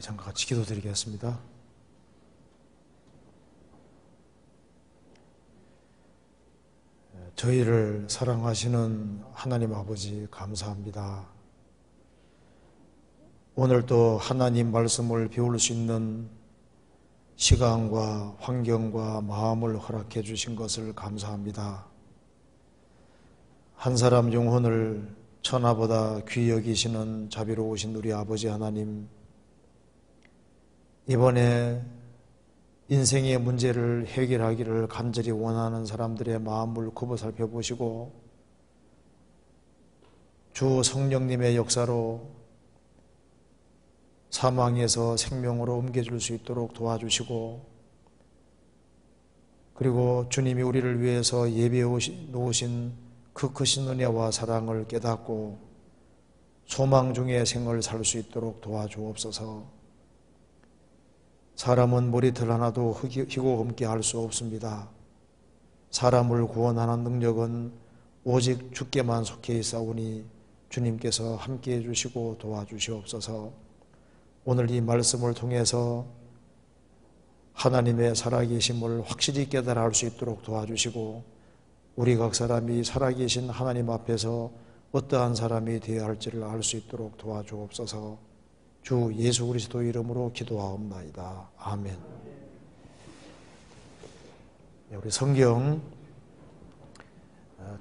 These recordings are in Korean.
잠깐 같이 기도드리겠습니다. 저희를 사랑하시는 하나님 아버지 감사합니다. 오늘도 하나님 말씀을 배울 수 있는 시간과 환경과 마음을 허락해 주신 것을 감사합니다. 한 사람 영혼을 천하보다 귀히 여기시는 자비로우신 우리 아버지 하나님, 이번에 인생의 문제를 해결하기를 간절히 원하는 사람들의 마음을 굽어 살펴보시고 주 성령님의 역사로 사망에서 생명으로 옮겨줄 수 있도록 도와주시고, 그리고 주님이 우리를 위해서 예비해 놓으신 그 크신 은혜와 사랑을 깨닫고 소망 중에 생을 살 수 있도록 도와주옵소서. 사람은 머리털 하나도 희고 흠게 할 수 없습니다. 사람을 구원하는 능력은 오직 주께만 속해 있사오니 주님께서 함께해 주시고 도와주시옵소서. 오늘 이 말씀을 통해서 하나님의 살아계심을 확실히 깨달아 알 수 있도록 도와주시고, 우리 각 사람이 살아계신 하나님 앞에서 어떠한 사람이 되어야 할지를 알 수 있도록 도와주옵소서. 주 예수 그리스도 이름으로 기도하옵나이다. 아멘. 우리 성경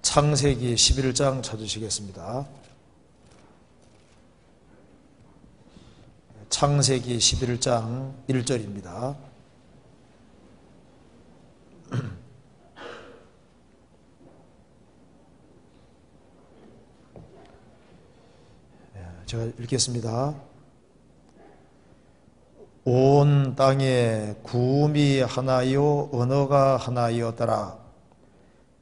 창세기 11장 찾으시겠습니다. 창세기 11장 1절입니다. 제가 읽겠습니다. 온 땅에 구음이 하나요 언어가 하나이었더라.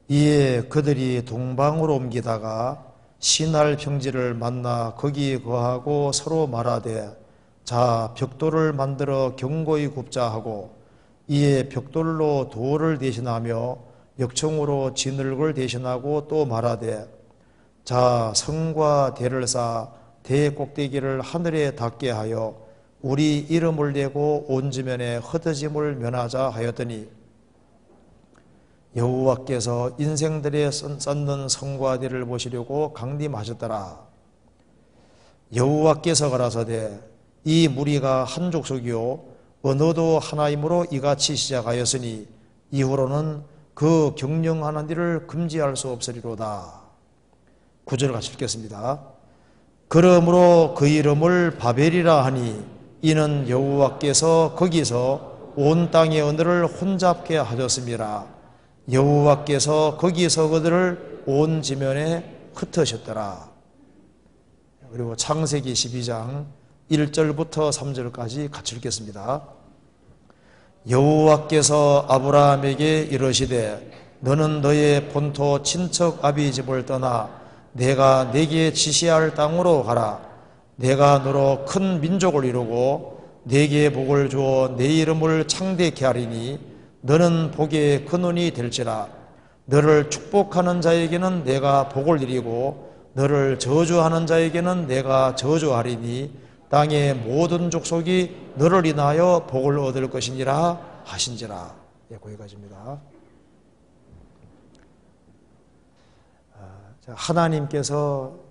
이에 그들이 동방으로 옮기다가 시날 평지를 만나 거기 거하고 서로 말하되, 자 벽돌을 만들어 견고히 굽자 하고, 이에 벽돌로 돌을 대신하며 역청으로 진흙을 대신하고 또 말하되, 자 성과 대를 쌓아 대 꼭대기를 하늘에 닿게 하여 우리 이름을 내고 온 지면에 흩어짐을 면하자 하였더니, 여호와께서 인생들의 쌓는 성과대를 보시려고 강림하셨더라. 여호와께서 가라사대, 이 무리가 한 족속이요 언어도 하나이므로 이같이 시작하였으니 이후로는 그 경영하는 일을 금지할 수 없으리로다. 9절 같이 읽겠습니다. 그러므로 그 이름을 바벨이라 하니 이는 여호와께서 거기서 온 땅의 언어를 혼잡게 하셨음이라. 여호와께서 거기서 그들을 온 지면에 흩으셨더라. 그리고 창세기 12장 1절부터 3절까지 같이 읽겠습니다. 여호와께서 아브라함에게 이르시되, 너는 너의 본토 친척 아비 집을 떠나 내가 네게 지시할 땅으로 가라. 내가 너로 큰 민족을 이루고 네게 복을 주어 네 이름을 창대케 하리니 너는 복의 근원이 될지라. 너를 축복하는 자에게는 내가 복을 이루고 너를 저주하는 자에게는 내가 저주하리니 땅의 모든 족속이 너를 인하여 복을 얻을 것이니라 하신지라. 거기까지입니다. 하나님께서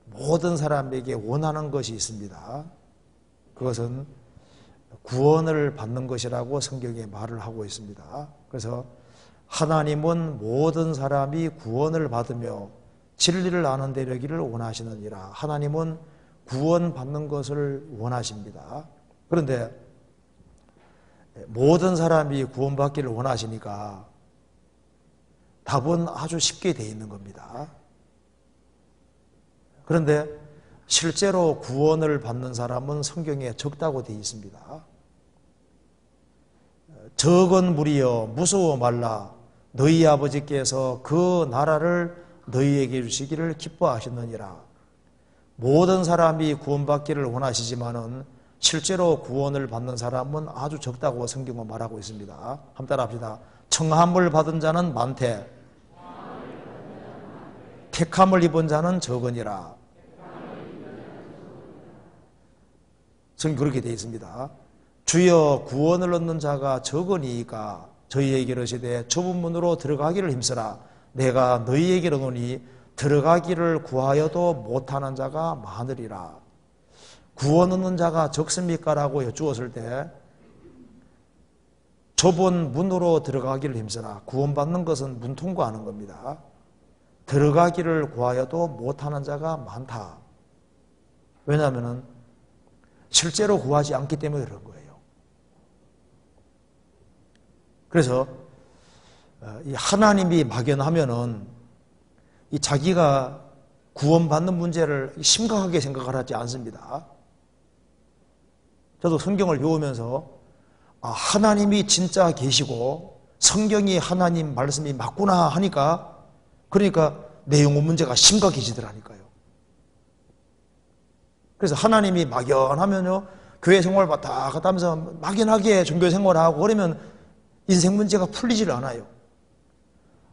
모든 사람에게 원하는 것이 있습니다. 그것은 구원을 받는 것이라고 성경에 말을 하고 있습니다. 그래서 하나님은 모든 사람이 구원을 받으며 진리를 아는 데 이르기를 원하시느니라. 하나님은 구원받는 것을 원하십니다. 그런데 모든 사람이 구원받기를 원하시니까 답은 아주 쉽게 되어 있는 겁니다. 그런데 실제로 구원을 받는 사람은 성경에 적다고 되어 있습니다. 적은 무리여 무서워 말라. 너희 아버지께서 그 나라를 너희에게 주시기를 기뻐하셨느니라. 모든 사람이 구원받기를 원하시지만은 실제로 구원을 받는 사람은 아주 적다고 성경은 말하고 있습니다. 한번 따라합시다. 청함을 받은 자는 많되 택함을 입은 자는 적으니라. 성경 그렇게 되어 있습니다. 주여 구원을 얻는 자가 적으니까 저희에게 이르시되 좁은 문으로 들어가기를 힘쓰라. 내가 너희에게 이르노니 들어가기를 구하여도 못하는 자가 많으리라. 구원 얻는 자가 적습니까? 라고 여쭈었을 때 좁은 문으로 들어가기를 힘쓰라. 구원받는 것은 문 통과하는 겁니다. 들어가기를 구하여도 못하는 자가 많다. 왜냐하면 실제로 구하지 않기 때문에 그런 거예요. 그래서 이 하나님이 막연하면은 이 자기가 구원받는 문제를 심각하게 생각을 하지 않습니다. 저도 성경을 배우면서 하나님이 진짜 계시고 성경이 하나님 말씀이 맞구나 하니까 그러니까 내 영혼 문제가 심각해지더라니까요. 그래서 하나님이 막연하면요 교회 생활 왔다 갔다 하면서 막연하게 종교 생활하고 그러면 인생 문제가 풀리질 않아요.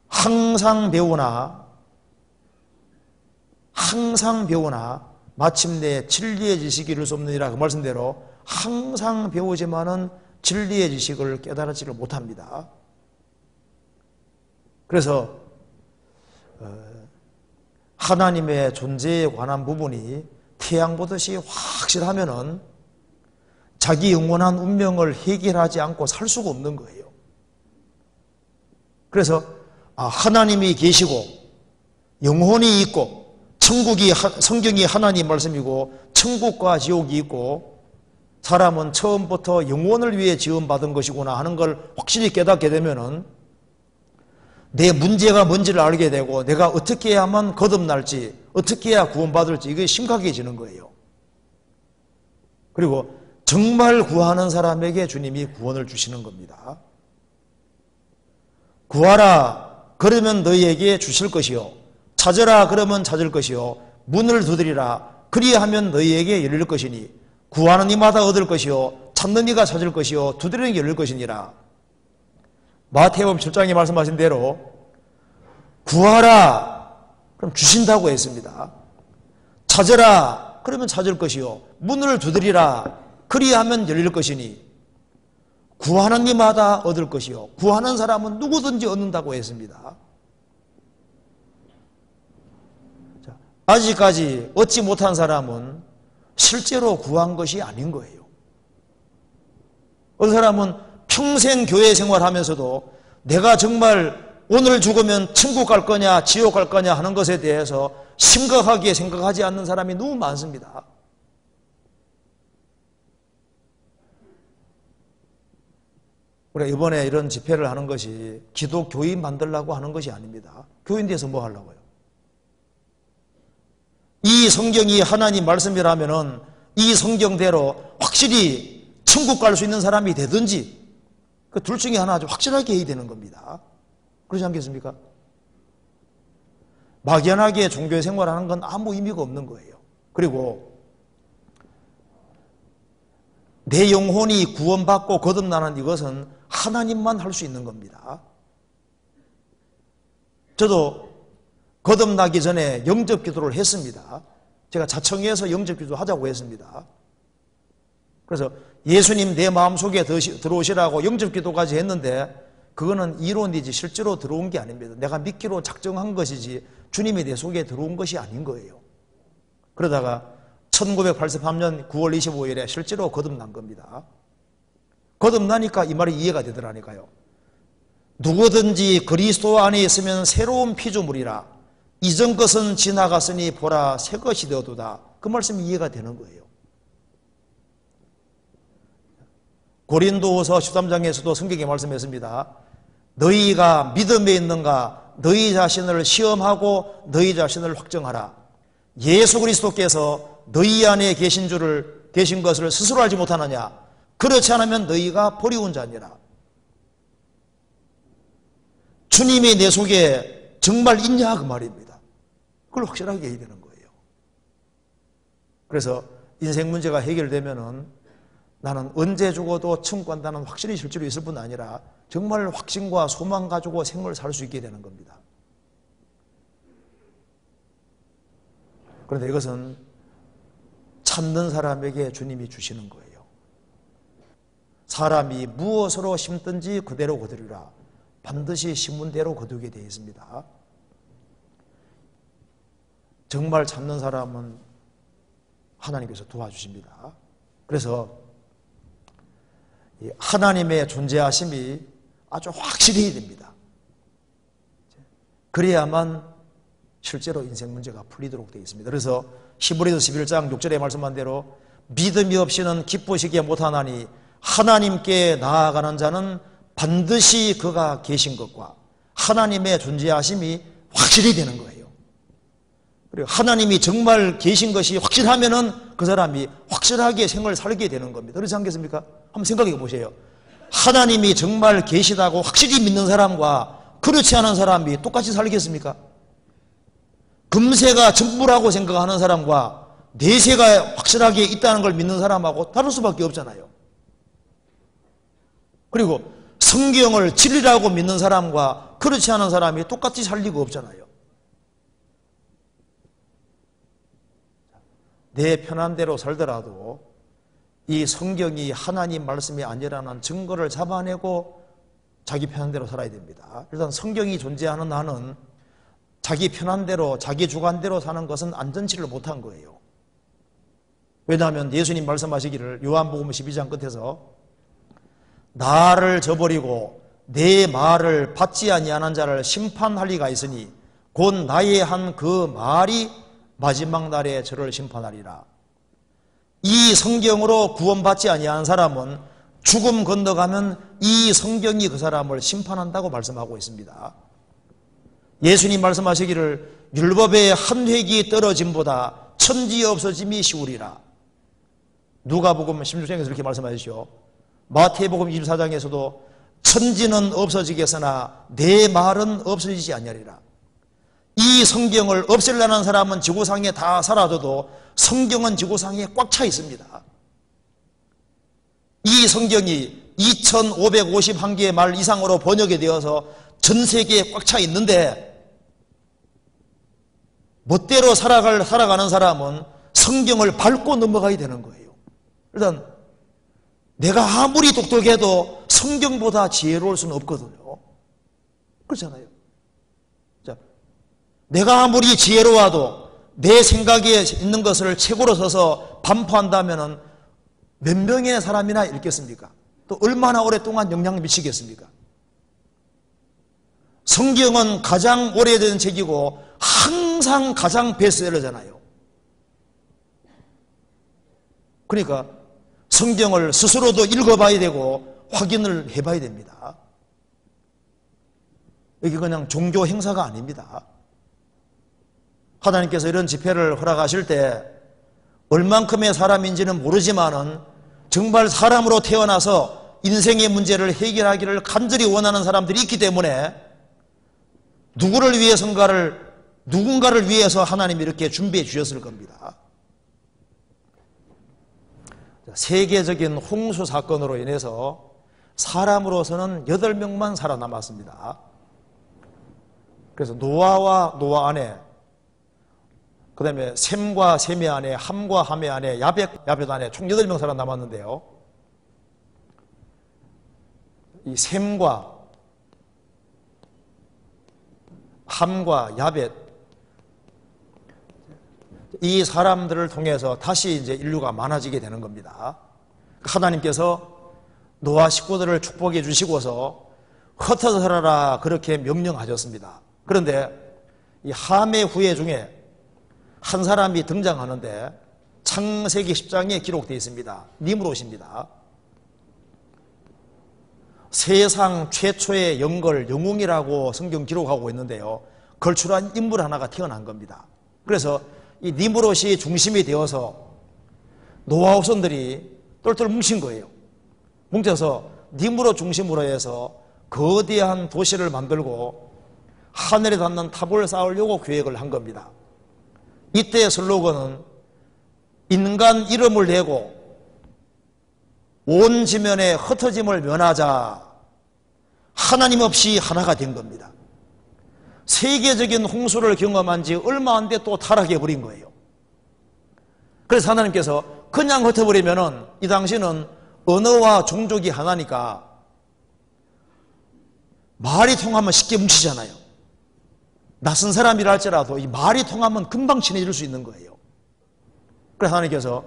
항상 배우나 마침내 진리의 지식이 이룰 수 없느니라 그 말씀대로 항상 배우지만은 진리의 지식을 깨달지를 못합니다. 그래서 하나님의 존재에 관한 부분이 태양 보듯이 확실하면은 자기 영원한 운명을 해결하지 않고 살 수가 없는 거예요. 그래서 하나님이 계시고 영혼이 있고 성경이 하나님 말씀이고 천국과 지옥이 있고 사람은 처음부터 영혼을 위해 지음받은 것이구나 하는 걸 확실히 깨닫게 되면은 내 문제가 뭔지를 알게 되고 내가 어떻게 해야만 거듭날지 어떻게 해야 구원받을지 이게 심각해지는 거예요. 그리고 정말 구하는 사람에게 주님이 구원을 주시는 겁니다. 구하라 그러면 너희에게 주실 것이요 찾으라 그러면 찾을 것이요 문을 두드리라 그리하면 너희에게 열릴 것이니 구하는 이마다 얻을 것이요 찾는 이가 찾을 것이요 두드리는 이가 열릴 것이니라. 마태복음 7장에 말씀하신 대로 구하라 그럼 주신다고 했습니다. 찾으라 그러면 찾을 것이요 문을 두드리라 그리하면 열릴 것이니 구하는 이마다 얻을 것이요 구하는 사람은 누구든지 얻는다고 했습니다. 아직까지 얻지 못한 사람은 실제로 구한 것이 아닌 거예요. 어떤 사람은 평생 교회 생활하면서도 내가 정말 오늘 죽으면 천국 갈 거냐 지옥 갈 거냐 하는 것에 대해서 심각하게 생각하지 않는 사람이 너무 많습니다. 우리가 이번에 이런 집회를 하는 것이 기독교인 만들려고 하는 것이 아닙니다. 교인 돼서 뭐 하려고요? 이 성경이 하나님 말씀이라면은 이 성경대로 확실히 천국 갈 수 있는 사람이 되든지 그 둘 중에 하나 아주 확실하게 해야 되는 겁니다. 그렇지 않겠습니까? 막연하게 종교 생활하는 건 아무 의미가 없는 거예요. 그리고 내 영혼이 구원받고 거듭나는 이것은 하나님만 할 수 있는 겁니다. 저도 거듭나기 전에 영접 기도를 했습니다. 제가 자청해서 영접 기도 하자고 했습니다. 그래서 예수님 내 마음속에 들어오시라고 영접 기도까지 했는데 그거는 이론이지 실제로 들어온 게 아닙니다. 내가 믿기로 작정한 것이지 주님이 내 속에 들어온 것이 아닌 거예요. 그러다가 1983년 9월 25일에 실제로 거듭난 겁니다. 거듭나니까 이 말이 이해가 되더라니까요. 누구든지 그리스도 안에 있으면 새로운 피조물이라 이전 것은 지나갔으니 보라 새 것이 되어도다. 그 말씀이 이해가 되는 거예요. 고린도후서 13장에서도 성경에 말씀했습니다. 너희가 믿음에 있는가 너희 자신을 시험하고 너희 자신을 확정하라. 예수 그리스도께서 너희 안에 계신 것을 스스로 알지 못하느냐. 그렇지 않으면 너희가 버리운 자니라. 주님이 내 속에 정말 있냐 그 말입니다. 그걸 확실하게 해야 되는 거예요. 그래서 인생 문제가 해결되면은 나는 언제 죽어도 천국 간다는 확신이 실제로 있을 뿐 아니라 정말 확신과 소망 가지고 생을 살 수 있게 되는 겁니다. 그런데 이것은 찾는 사람에게 주님이 주시는 거예요. 사람이 무엇으로 심든지 그대로 거두리라. 반드시 심은 대로 거두게 되어 있습니다. 정말 찾는 사람은 하나님께서 도와주십니다. 그래서 하나님의 존재하심이 아주 확실히 됩니다. 그래야만 실제로 인생 문제가 풀리도록 되어 있습니다. 그래서 히브리서 11장 6절에 말씀한 대로 믿음이 없이는 기쁘시게 못하나니 하나님께 나아가는 자는 반드시 그가 계신 것과 하나님의 존재하심이 확실히 되는 거예요. 그리고 하나님이 정말 계신 것이 확실하면은 그 사람이 확실하게 생을 살게 되는 겁니다. 그렇지 않겠습니까? 한번 생각해 보세요. 하나님이 정말 계시다고 확실히 믿는 사람과 그렇지 않은 사람이 똑같이 살겠습니까? 금세가 전부라고 생각하는 사람과 내세가 확실하게 있다는 걸 믿는 사람하고 다를 수밖에 없잖아요. 그리고 성경을 진리라고 믿는 사람과 그렇지 않은 사람이 똑같이 살 리가 없잖아요. 내 편한 대로 살더라도 이 성경이 하나님 말씀이 아니라는 증거를 잡아내고 자기 편한 대로 살아야 됩니다. 일단 성경이 존재하는 나는 자기 편한 대로 자기 주관대로 사는 것은 안전치를 못한 거예요. 왜냐하면 예수님 말씀하시기를 요한복음 12장 끝에서 나를 저버리고 내 말을 받지 아니하는 자를 심판할 리가 있으니 곧 나의 한 그 말이 마지막 날에 저를 심판하리라. 이 성경으로 구원받지 아니하는 사람은 죽음 건너가면 이 성경이 그 사람을 심판한다고 말씀하고 있습니다. 예수님 말씀하시기를 율법의 한 획이 떨어짐보다 천지 없어짐이 쉬우리라. 누가복음 16장에서 이렇게 말씀하시죠. 마태복음 24장에서도 천지는 없어지겠으나 내 말은 없어지지 아니하리라. 이 성경을 없애려는 사람은 지구상에 다 사라져도 성경은 지구상에 꽉 차 있습니다. 이 성경이 2551개의 말 이상으로 번역이 되어서 전 세계에 꽉 차 있는데 멋대로 살아가는 사람은 성경을 밟고 넘어가야 되는 거예요. 일단 내가 아무리 똑똑해도 성경보다 지혜로울 수는 없거든요. 그렇잖아요. 자, 내가 아무리 지혜로워도 내 생각에 있는 것을 책으로 써서 반포한다면 몇 명의 사람이나 읽겠습니까? 또 얼마나 오랫동안 영향을 미치겠습니까? 성경은 가장 오래된 책이고 항상 가장 베스트셀러잖아요. 그러니까 성경을 스스로도 읽어봐야 되고 확인을 해봐야 됩니다. 이게 그냥 종교 행사가 아닙니다. 하나님께서 이런 집회를 허락하실 때 얼만큼의 사람인지는 모르지만은 정말 사람으로 태어나서 인생의 문제를 해결하기를 간절히 원하는 사람들이 있기 때문에 누구를 위해선가를 누군가를 위해서 하나님이 이렇게 준비해 주셨을 겁니다. 세계적인 홍수 사건으로 인해서 사람으로서는 8명만 살아남았습니다. 그래서 노아와 노아 아내, 그 다음에 셈과 셈의 아내, 함과 함의 아내, 야벳 아내 총 8명 살아남았는데요. 이 셈과 함과 야벳, 이 사람들을 통해서 다시 이제 인류가 많아지게 되는 겁니다. 하나님께서 노아 식구들을 축복해 주시고서 흩어져 살아라 그렇게 명령하셨습니다. 그런데 이 함의 후예 중에 한 사람이 등장하는데 창세기 10장에 기록되어 있습니다. 니므롯입니다. 세상 최초의 영걸, 영웅이라고 성경 기록하고 있는데요. 걸출한 인물 하나가 태어난 겁니다. 그래서 이 니므롯이 중심이 되어서 노아 후손들이 똘똘 뭉친 거예요. 뭉쳐서 니므롯 중심으로 해서 거대한 도시를 만들고 하늘에 닿는 탑을 쌓으려고 계획을 한 겁니다. 이때의 슬로건은 인간 이름을 내고 온 지면에 흩어짐을 면하자. 하나님 없이 하나가 된 겁니다. 세계적인 홍수를 경험한 지 얼마 안 돼 또 타락해 버린 거예요. 그래서 하나님께서 그냥 흩어버리면은 이 당시는 언어와 종족이 하나니까 말이 통하면 쉽게 뭉치잖아요. 낯선 사람이라 할지라도 이 말이 통하면 금방 친해질 수 있는 거예요. 그래서 하나님께서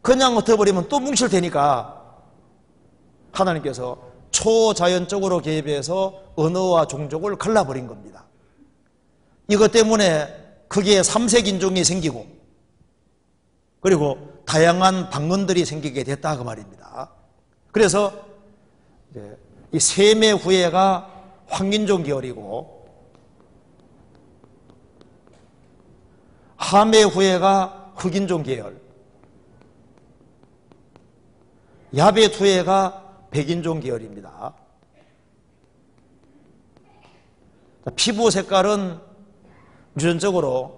그냥 흩어버리면 또 뭉칠 테니까 하나님께서 초자연적으로 개입해서 언어와 종족을 갈라버린 겁니다. 이것 때문에 크게 3색 인종이 생기고 그리고 다양한 방언들이 생기게 됐다 그 말입니다. 그래서 이 셈의 후예가 황인종 계열이고 함의 후예가 흑인종 계열, 야벳 후예가 백인종 계열입니다. 피부 색깔은 유전적으로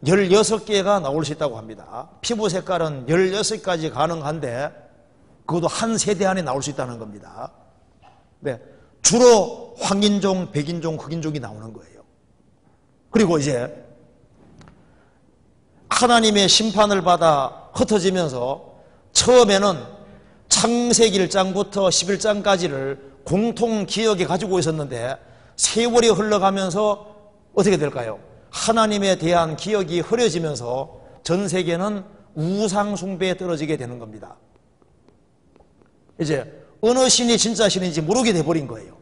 16개가 나올 수 있다고 합니다. 피부 색깔은 16가지 가능한데 그것도 한 세대 안에 나올 수 있다는 겁니다. 네, 주로 황인종, 백인종, 흑인종이 나오는 거예요. 그리고 이제 하나님의 심판을 받아 흩어지면서 처음에는 창세기 1장부터 11장까지를 공통 기억에 가지고 있었는데 세월이 흘러가면서 어떻게 될까요? 하나님에 대한 기억이 흐려지면서 전 세계는 우상 숭배에 떨어지게 되는 겁니다. 이제 어느 신이 진짜 신인지 모르게 돼버린 거예요.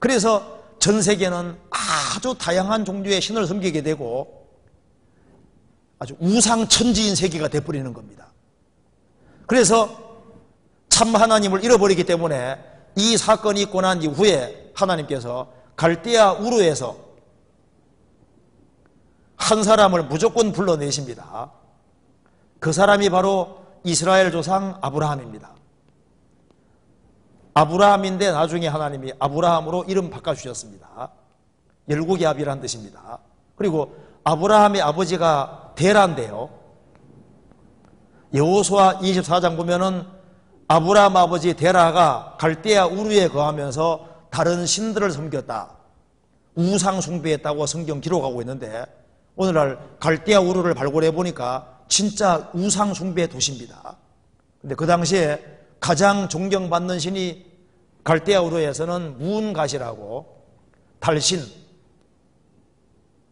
그래서 전 세계는 아주 다양한 종류의 신을 섬기게 되고 아주 우상천지인 세계가 돼버리는 겁니다. 그래서 참 하나님을 잃어버리기 때문에 이 사건이 있고 난 이후에 하나님께서 갈대아 우르에서 한 사람을 무조건 불러내십니다. 그 사람이 바로 이스라엘 조상 아브라함입니다. 아브라함인데 나중에 하나님이 아브라함으로 이름 바꿔주셨습니다. 열국의 아비라는 뜻입니다. 그리고 아브라함의 아버지가 데라인데요. 여호수아 24장 보면은 아브라함 아버지 데라가 갈대아 우르에 거하면서 다른 신들을 섬겼다, 우상 숭배했다고 성경 기록하고 있는데 오늘날 갈대아 우르를 발굴해 보니까 진짜 우상 숭배 도시입니다. 근데 그 당시에 가장 존경받는 신이 갈대아 우르에서는 무은갓이라고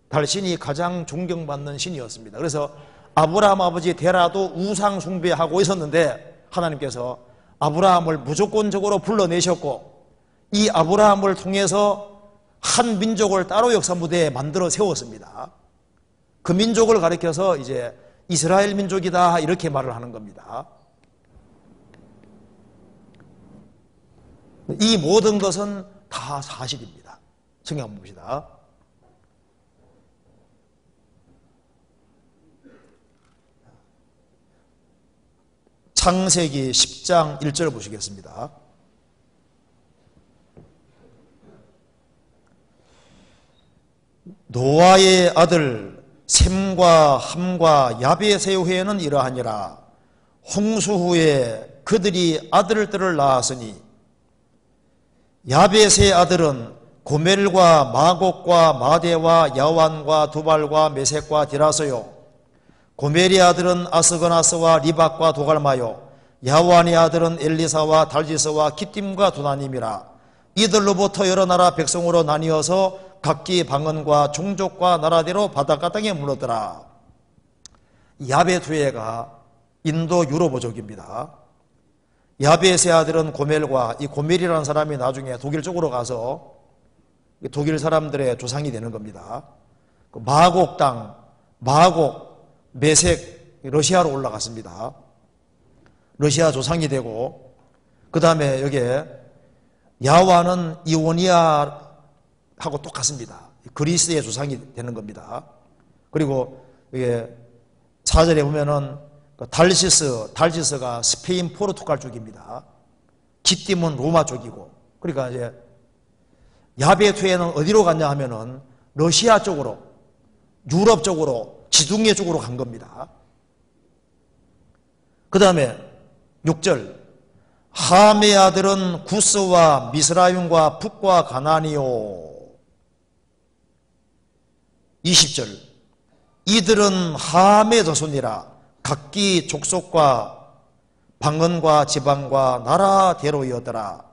달신이 가장 존경받는 신이었습니다. 그래서 아브라함 아버지 데라도 우상 숭배하고 있었는데 하나님께서 아브라함을 무조건적으로 불러내셨고 이 아브라함을 통해서 한 민족을 따로 역사 무대에 만들어 세웠습니다. 그 민족을 가리켜서 이제 이스라엘 민족이다 이렇게 말을 하는 겁니다. 이 모든 것은 다 사실입니다. 성경 한번 봅시다. 창세기 10장 1절 보시겠습니다. 노아의 아들 셈과 함과 야벳의 후에는 이러하니라. 홍수 후에 그들이 아들들을 낳았으니 야벳의 아들은 고멜과 마곡과 마대와 야완과 두발과 메색과 디라소요. 고멜의 아들은 아스거나스와 리박과 도갈마요. 야완의 아들은 엘리사와 달지스와 기띔과 두나님이라. 이들로부터 여러 나라 백성으로 나뉘어서 각기 방언과 종족과 나라대로 바닷가 땅에 물렀더라. 야벳 후예가 인도 유로보족입니다. 야벳의 아들은 고멜과 이 고멜이라는 사람이 나중에 독일 쪽으로 가서 독일 사람들의 조상이 되는 겁니다. 마곡 땅, 마곡, 메색, 러시아로 올라갔습니다. 러시아 조상이 되고 그 다음에 여기에 야와는 이오니아하고 똑같습니다. 그리스의 조상이 되는 겁니다. 그리고 이게 4절에 보면은 달시스가 스페인 포르투갈 쪽입니다. 기띔은 로마 쪽이고, 그러니까 이제 야벳 후에는 어디로 갔냐 하면은 러시아 쪽으로, 유럽 쪽으로, 지중해 쪽으로 간 겁니다. 그 다음에 6절, 함의 아들은 구스와 미스라임과 북과 가나니요. 20절, 이들은 함의 자손이라. 각기 족속과 방언과 지방과 나라대로이었더라.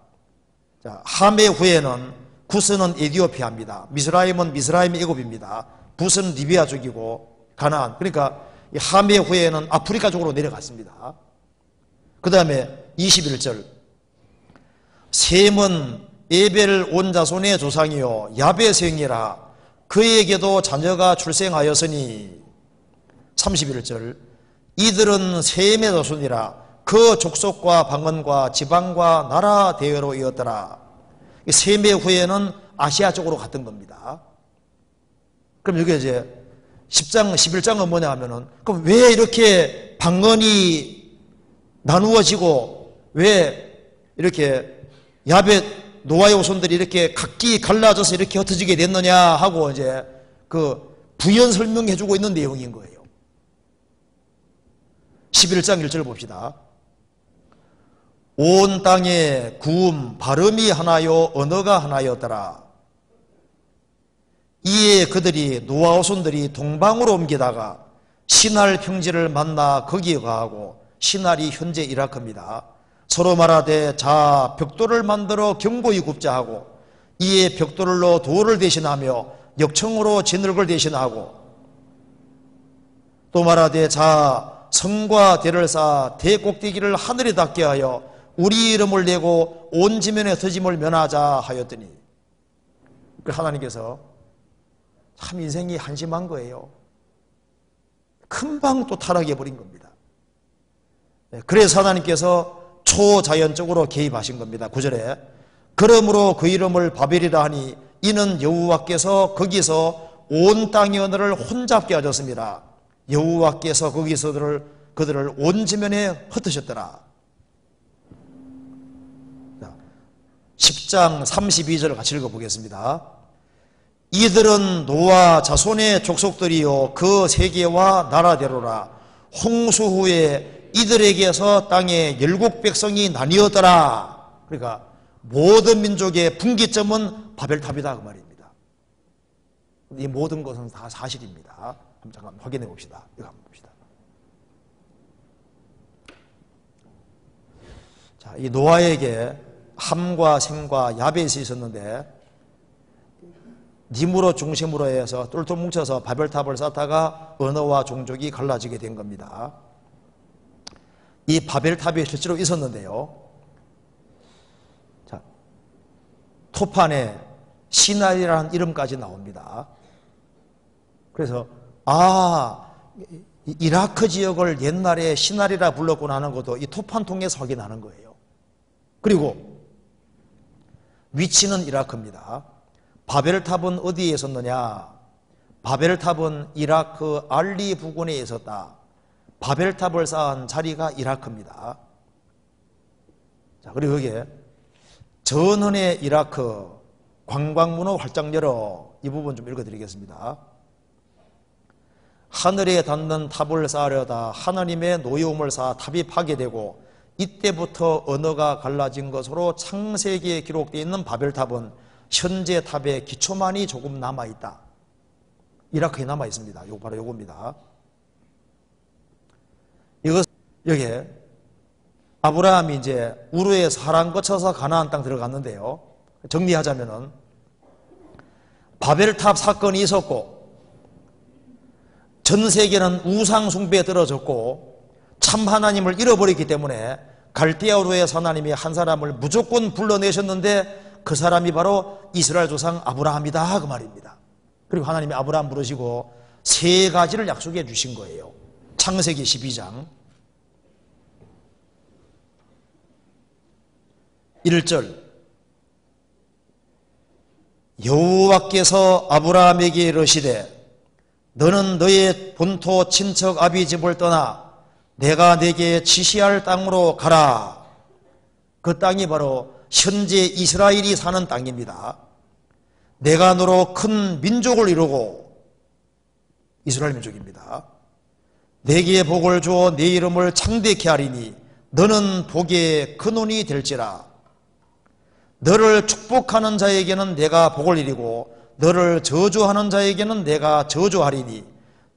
자, 함의 후에는 구스는 에디오피아입니다. 미스라임은 미스라임 애굽입니다. 붓은 리비아족이고 가나안. 그러니까 이 함의 후에는 아프리카 쪽으로 내려갔습니다. 그 다음에 21절. 셈은 에벨 온 자손의 조상이요 야벳생이라 그에게도 자녀가 출생하였으니 31절. 이들은 셈의 자손이라 그 족속과 방언과 지방과 나라 대회로이었더라. 셈의 후에는 아시아 쪽으로 갔던 겁니다. 그럼 여기 이제 10장, 11장은 뭐냐 하면은, 그럼 왜 이렇게 방언이 나누어지고, 왜 이렇게 야벳, 노아의 후손들이 이렇게 각기 갈라져서 이렇게 흩어지게 됐느냐 하고 이제 그 부연 설명해 주고 있는 내용인 거예요. 11장 1절 봅시다. 온 땅에 구음, 발음이 하나요, 언어가 하나였더라. 이에 그들이 노아 후손들이 동방으로 옮기다가 시날 평지를 만나 거기에 가하고 시날이 현재 이라크입니다. 서로 말하되 자 벽돌을 만들어 견고히 굽자 하고 이에 벽돌로 돌을 대신하며 역청으로 진흙을 대신하고 또 말하되 자 성과 대를 쌓아 대 꼭대기를 하늘에 닿게 하여 우리 이름을 내고 온 지면에 터짐을 면하자 하였더니 하나님께서 참 인생이 한심한 거예요. 금방 또 타락해 버린 겁니다. 그래서 하나님께서 초자연적으로 개입하신 겁니다. 9절에 그러므로 그 이름을 바벨이라 하니 이는 여호와께서 거기서 온 땅의 언어를 혼잡게 하셨습니다. 여호와께서 거기서 그들을 온 지면에 흩으셨더라. 10장 32절을 같이 읽어보겠습니다. 이들은 노아 자손의 족속들이요 그 세계와 나라대로라. 홍수 후에 이들에게서 땅에 열국 백성이 나뉘었더라. 그러니까 모든 민족의 분기점은 바벨탑이다 그 말입니다. 이 모든 것은 다 사실입니다. 한번 잠깐 확인해 봅시다. 이거 한번 봅시다. 자, 이 노아에게 함과 셈과 야벳이 있었는데 니므로 중심으로 해서 똘똘 뭉쳐서 바벨탑을 쌓다가 언어와 종족이 갈라지게 된 겁니다. 이 바벨탑이 실제로 있었는데요. 자, 토판에 시나이라는 이름까지 나옵니다. 그래서 이라크 지역을 옛날에 시나리라 불렀구나 하는 것도 이 토판 통해서 확인하는 거예요. 그리고 위치는 이라크입니다. 바벨탑은 어디에 있었느냐? 바벨탑은 이라크 알리 부근에 있었다. 바벨탑을 쌓은 자리가 이라크입니다. 자, 그리고 여기에 전헌의 이라크 관광문호 활짝 열어 이 부분 좀 읽어드리겠습니다. 하늘에 닿는 탑을 쌓으려다 하나님의 노여움을 쌓아 탑이 파괴되고 이때부터 언어가 갈라진 것으로 창세기에 기록되어 있는 바벨탑은 현재 탑의 기초만이 조금 남아있다. 이라크에 남아있습니다. 이거 바로 요겁니다. 이것, 여기에 아브라함이 이제 우르에서 하란 거쳐서 가나안 땅 들어갔는데요. 정리하자면은 바벨탑 사건이 있었고 전 세계는 우상 숭배에 떨어졌고 참 하나님을 잃어버렸기 때문에 갈대아우르에서 하나님이 한 사람을 무조건 불러내셨는데 그 사람이 바로 이스라엘 조상 아브라함이다 그 말입니다. 그리고 하나님이 아브라함 부르시고 세 가지를 약속해 주신 거예요. 창세기 12장 1절 여호와께서 아브라함에게 이르시되 너는 너의 본토 친척 아비 집을 떠나 내가 내게 지시할 땅으로 가라. 그 땅이 바로 현재 이스라엘이 사는 땅입니다. 내가 너로 큰 민족을 이루고 이스라엘 민족입니다. 내게 복을 주어 내 이름을 창대케 하리니 너는 복의 근원이 될지라. 너를 축복하는 자에게는 내가 복을 이루고 너를 저주하는 자에게는 내가 저주하리니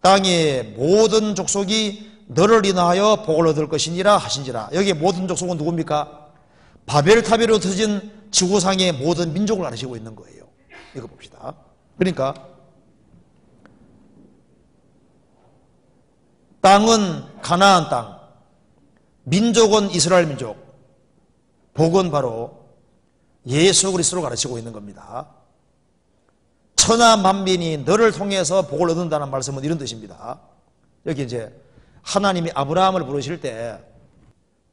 땅의 모든 족속이 너를 인하여 복을 얻을 것이니라 하신지라. 여기 모든 족속은 누굽니까? 바벨탑으로 터진 지구상의 모든 민족을 가르치고 있는 거예요. 이거 봅시다. 그러니까 땅은 가나안 땅, 민족은 이스라엘 민족, 복은 바로 예수 그리스도를 가르치고 있는 겁니다. 천하 만민이 너를 통해서 복을 얻는다는 말씀은 이런 뜻입니다. 여기 이제 하나님이 아브라함을 부르실 때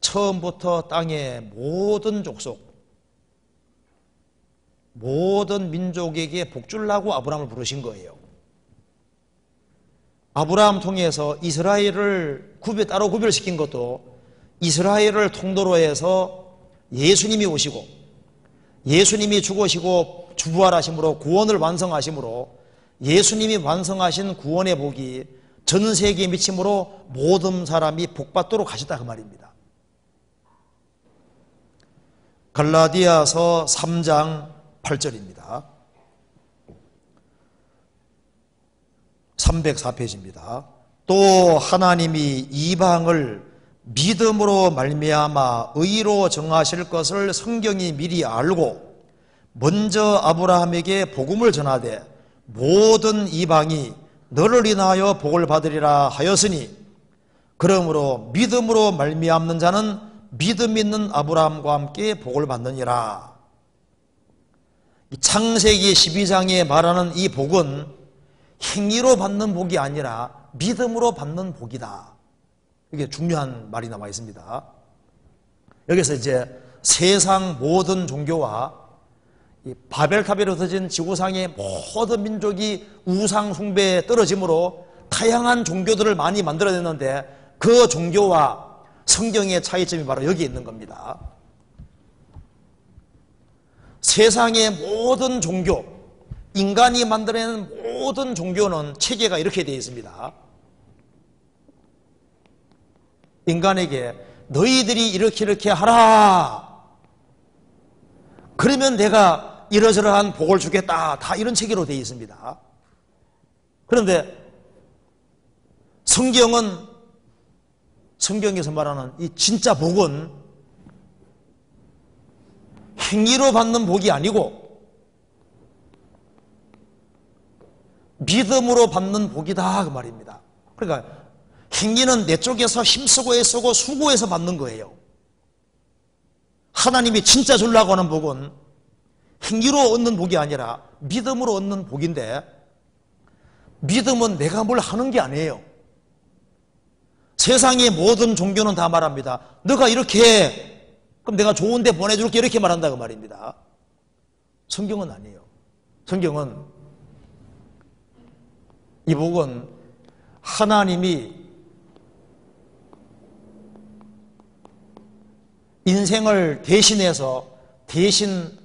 처음부터 땅의 모든 족속, 모든 민족에게 복 주려고 아브라함을 부르신 거예요. 아브라함 통해서 이스라엘을 따로 구별시킨 것도 이스라엘을 통로로 해서 예수님이 오시고 예수님이 죽으시고 주부활하심으로 구원을 완성하심으로 예수님이 완성하신 구원의 복이 전 세계에 미침으로 모든 사람이 복받도록 하셨다 그 말입니다. 갈라디아서 3장 8절입니다. 304페이지입니다. 또 하나님이 이방을 믿음으로 말미암아 의로 정하실 것을 성경이 미리 알고 먼저 아브라함에게 복음을 전하되 모든 이방이 너를 인하여 복을 받으리라 하였으니 그러므로 믿음으로 말미암는 자는 믿음 있는 아브라함과 함께 복을 받느니라. 창세기 12장에 말하는 이 복은 행위로 받는 복이 아니라 믿음으로 받는 복이다. 이게 중요한 말이 나와 있습니다. 여기서 이제 세상 모든 종교와 이 바벨탑에 터진 지구상의 모든 민족이 우상 숭배에 떨어짐으로 다양한 종교들을 많이 만들어냈는데 그 종교와 성경의 차이점이 바로 여기 있는 겁니다. 세상의 모든 종교, 인간이 만들어낸 모든 종교는 체계가 이렇게 되어 있습니다. 인간에게 너희들이 이렇게 하라. 그러면 내가 이러저러한 복을 주겠다. 다 이런 체계로 되어 있습니다. 그런데 성경에서 말하는 이 진짜 복은 행위로 받는 복이 아니고 믿음으로 받는 복이다 그 말입니다. 그러니까 행위는 내 쪽에서 힘쓰고 애쓰고 수고해서 받는 거예요. 하나님이 진짜 주려고 하는 복은 행위로 얻는 복이 아니라 믿음으로 얻는 복인데 믿음은 내가 뭘 하는 게 아니에요. 세상의 모든 종교는 다 말합니다. 너가 이렇게 해. 그럼 내가 좋은 데 보내줄게 이렇게 말한다 그 말입니다. 성경은 아니에요. 성경은 이 복은 하나님이 인생을 대신해서 대신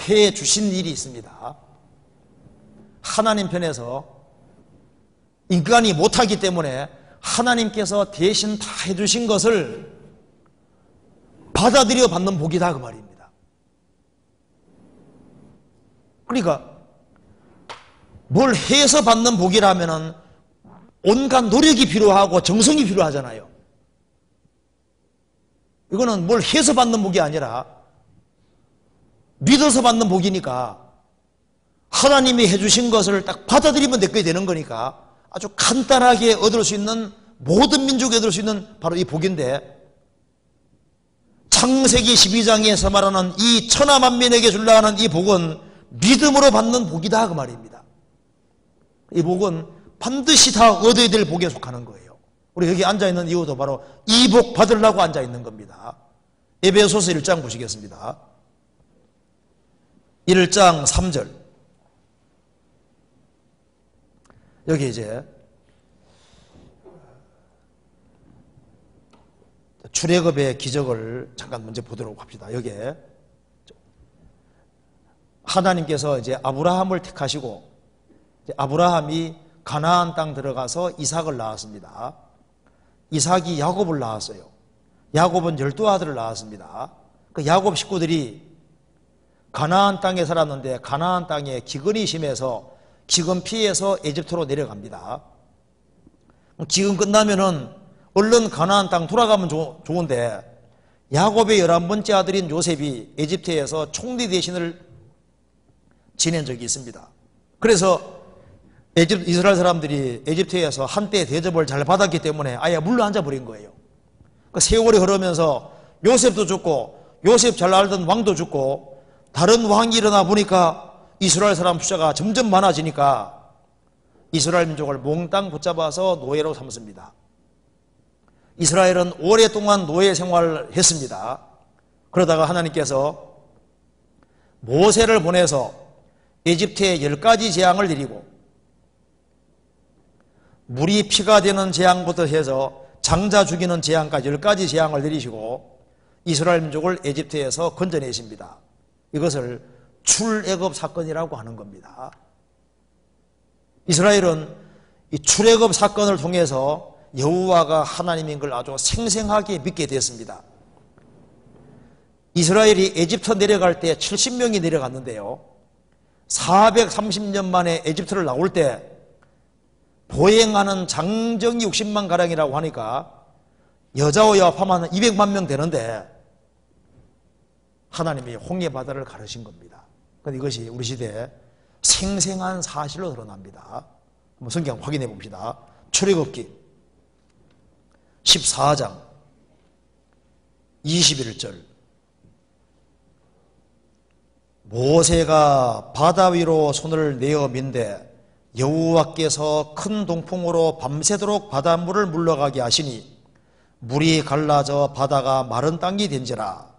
해 주신 일이 있습니다. 하나님 편에서 인간이 못하기 때문에 하나님께서 대신 다 해주신 것을 받아들여 받는 복이다 그 말입니다. 그러니까 뭘 해서 받는 복이라면 온갖 노력이 필요하고 정성이 필요하잖아요. 이거는 뭘 해서 받는 복이 아니라 믿어서 받는 복이니까 하나님이 해주신 것을 딱 받아들이면 내 거게 되는 거니까 아주 간단하게 얻을 수 있는 모든 민족이 얻을 수 있는 바로 이 복인데 창세기 12장에서 말하는 이 천하 만민에게 주려 하는 이 복은 믿음으로 받는 복이다 그 말입니다. 이 복은 반드시 다 얻어야 될 복에 속하는 거예요. 우리 여기 앉아있는 이유도 바로 이 복 받으려고 앉아있는 겁니다. 에베소서 1장 보시겠습니다. 1장 3절. 여기 이제 출애굽의 기적을 잠깐 먼저 보도록 합시다. 여기에 하나님께서 이제 아브라함을 택하시고 아브라함이 가나안 땅 들어가서 이삭을 낳았습니다. 이삭이 야곱을 낳았어요. 야곱은 12아들을 낳았습니다. 그 야곱 식구들이 가나안 땅에 살았는데 가나안 땅에 기근이 심해서 기근 피해서 에집트로 내려갑니다. 지금 끝나면은 얼른 가나안 땅 돌아가면 좋은데 야곱의 11번째 아들인 요셉이 에집트에서 총리 대신을 지낸 적이 있습니다. 그래서 이스라엘 사람들이 에집트에서 한때 대접을 잘 받았기 때문에 아예 물러앉아 버린 거예요. 그 세월이 흐르면서 요셉도 죽고 요셉 잘 알던 왕도 죽고 다른 왕이 일어나 보니까 이스라엘 사람 숫자가 점점 많아지니까 이스라엘 민족을 몽땅 붙잡아서 노예로 삼습니다. 이스라엘은 오랫동안 노예 생활을 했습니다. 그러다가 하나님께서 모세를 보내서 에집트에 10가지 재앙을 내리고 물이 피가 되는 재앙부터 해서 장자 죽이는 재앙까지 10가지 재앙을 내리시고 이스라엘 민족을 에집트에서 건져내십니다. 이것을 출애굽 사건이라고 하는 겁니다. 이스라엘은 이 출애굽 사건을 통해서 여호와가 하나님인 걸 아주 생생하게 믿게 됐습니다. 이스라엘이 에집트 내려갈 때 70명이 내려갔는데요. 430년 만에 에집트를 나올 때 보행하는 장정이 60만 가량이라고 하니까 여자와 여합하면 200만 명 되는데 하나님이 홍해 바다를 가르신 겁니다. 그런데 이것이 우리 시대에 생생한 사실로 드러납니다. 한번 성경 확인해 봅시다. 출애굽기 14장 21절 모세가 바다 위로 손을 내어 민대 여호와께서 큰 동풍으로 밤새도록 바닷물을 물러가게 하시니 물이 갈라져 바다가 마른 땅이 된지라.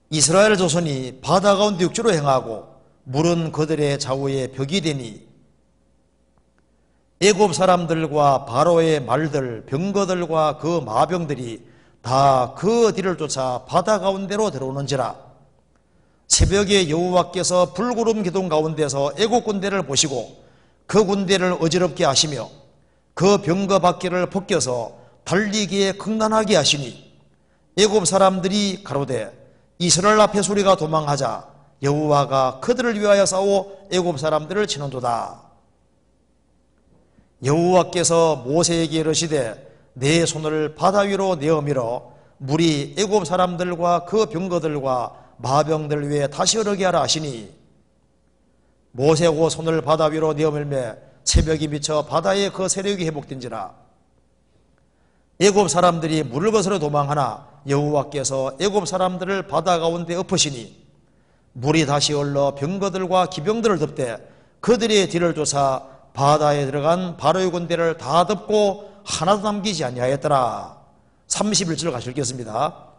이스라엘 조선이 바다 가운데 육지로 행하고 물은 그들의 좌우에 벽이 되니 애굽 사람들과 바로의 말들 병거들과 그 마병들이 다 그 뒤를 쫓아 바다 가운데로 들어오는지라. 새벽에 여호와께서 불구름 기둥 가운데서 애굽 군대를 보시고 그 군대를 어지럽게 하시며 그 병거 바퀴를 벗겨서 달리기에 극난하게 하시니 애굽 사람들이 가로되 이스라엘 앞에 소리가 도망하자 여호와가 그들을 위하여 싸워 애굽 사람들을 치는도다. 여호와께서 모세에게 이르시되 내 손을 바다 위로 내어 밀어 물이 애굽 사람들과 그 병거들과 마병들 위에 다시 흐르게 하라 하시니 모세고 손을 바다 위로 내어 밀매 새벽이 미쳐 바다에 그 세력이 회복된지라. 애굽 사람들이 물을 거스러 도망하나 여호와께서 애굽 사람들을 바다 가운데 엎으시니 물이 다시 흘러 병거들과 기병들을 덮되 그들의 뒤를 쫓아 바다에 들어간 바로의 군대를 다 덮고 하나도 남기지 아니하였더라. 31절 같이 읽겠습니다.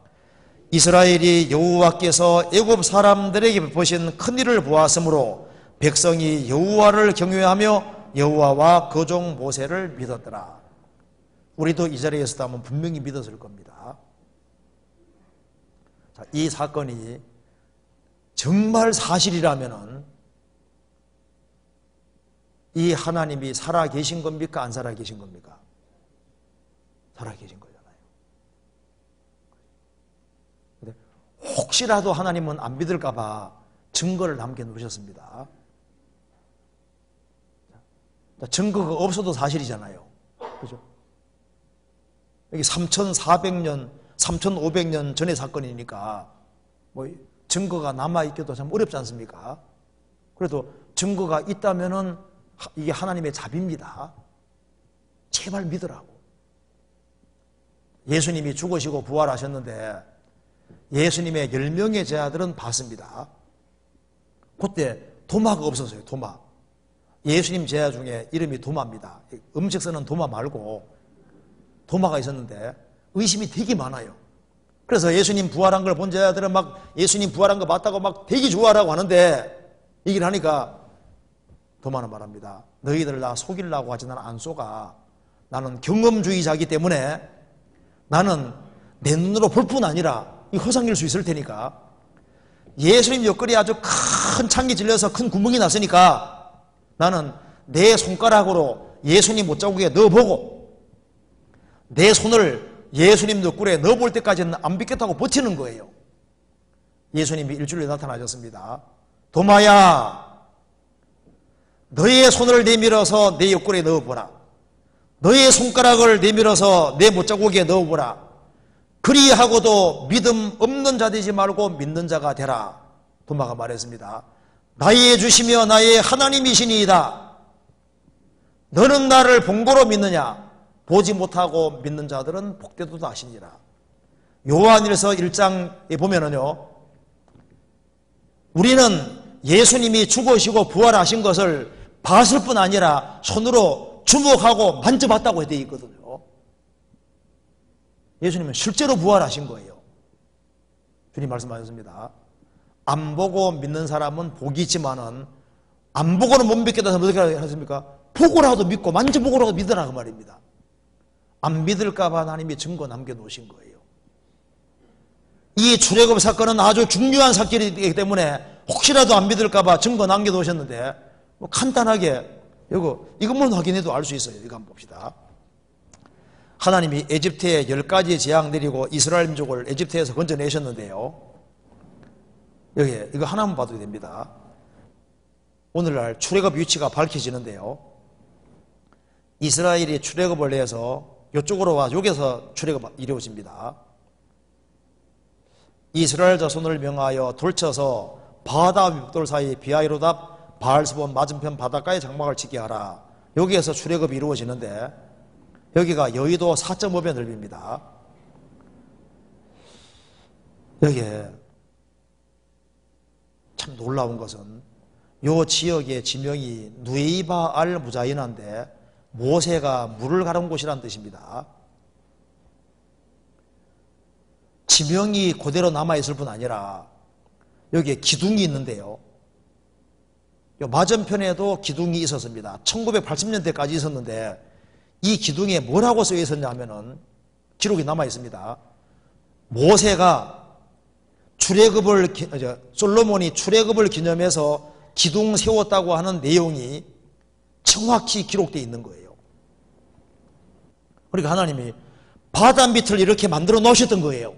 이스라엘이 여호와께서 애굽 사람들에게 베푸신 큰 일을 보았으므로 백성이 여호와를 경외하며 여호와와 그 종 모세를 믿었더라. 우리도 이 자리에 있었다면 분명히 믿었을 겁니다. 자, 이 사건이 정말 사실이라면은 이 하나님이 살아 계신 겁니까? 안 살아 계신 겁니까? 살아 계신 거잖아요. 근데 혹시라도 하나님은 안 믿을까봐 증거를 남겨놓으셨습니다. 증거가 없어도 사실이잖아요. 그죠? 여기 3,400년, 3,500년 전의 사건이니까 뭐 증거가 남아있기도 참 어렵지 않습니까? 그래도 증거가 있다면은 이게 하나님의 자비입니다. 제발 믿으라고. 예수님이 죽으시고 부활하셨는데 예수님의 10명의 제자들은 봤습니다. 그때 도마가 없었어요. 도마. 예수님 제자 중에 이름이 도마입니다. 음식 쓰는 도마 말고 도마가 있었는데 의심이 되게 많아요. 그래서 예수님 부활한 걸 본 제자들은 막 예수님 부활한 거 맞다고 막 되게 좋아하라고 하는데 얘기를 하니까 도마는 말합니다. 너희들 나 속이려고 하지 나는 안 속아. 나는 경험주의자이기 때문에 나는 내 눈으로 볼 뿐 아니라 이 허상일 수 있을 테니까 예수님 옆구리에 아주 큰 창이 질려서 큰 구멍이 났으니까 나는 내 손가락으로 예수님 못자국에 넣어보고 내 손을 예수님 옆구리에 넣어볼 때까지는 안 믿겠다고 버티는 거예요. 예수님이 일주일에 나타나셨습니다. 도마야, 너의 손을 내밀어서 내 옆구리에 넣어보라. 너의 손가락을 내밀어서 내 못자국에 넣어보라. 그리하고도 믿음 없는 자 되지 말고 믿는 자가 되라. 도마가 말했습니다. 나의 주시며 나의 하나님이시니이다. 너는 나를 본고로 믿느냐? 보지 못하고 믿는 자들은 복되도다 하시니라. 요한일서 1장에 보면은요, 우리는 예수님이 죽으시고 부활하신 것을 봤을 뿐 아니라 손으로 주목하고 만져봤다고 되어 있거든요. 예수님은 실제로 부활하신 거예요. 주님 말씀하셨습니다. 안 보고 믿는 사람은 복이 있지만은 안 보고는 못 믿겠다 해서 어떻게 하십니까? 보고라도 믿고 만져보고라도 믿으라 그 말입니다. 안 믿을까 봐 하나님이 증거 남겨놓으신 거예요. 이 출애굽 사건은 아주 중요한 사건이기 때문에 혹시라도 안 믿을까 봐 증거 남겨놓으셨는데 뭐 간단하게 이것만 확인해도 알 수 있어요. 이거 한번 봅시다. 하나님이 에집트에 10가지 재앙 내리고 이스라엘 민족을 에집트에서 건져내셨는데요. 여기 이거 하나만 봐도 됩니다. 오늘날 출애굽 위치가 밝혀지는데요. 이스라엘이 출애굽을 해서 이쪽으로 와 여기서 출애굽 이루어집니다. 이스라엘 자손을 명하여 돌쳐서 바다 윗돌 사이 비하이로답 바알스본 맞은편 바닷가에 장막을 짓게 하라. 여기에서 출애굽이 이루어지는데 여기가 여의도 4.5배 넓입니다. 여기에 참 놀라운 것은 이 지역의 지명이 누에이바 알 무자이나인데 모세가 물을 가른 곳이라는 뜻입니다. 지명이 그대로 남아있을 뿐 아니라 여기에 기둥이 있는데요. 맞은편에도 기둥이 있었습니다. 1980년대까지 있었는데 이 기둥에 뭐라고 쓰여 있었냐 하면은 기록이 남아있습니다. 모세가 솔로몬이 출애굽을 기념해서 기둥 세웠다고 하는 내용이 정확히 기록되어 있는 거예요. 그러니까 하나님이 바다 밑을 이렇게 만들어 놓으셨던 거예요.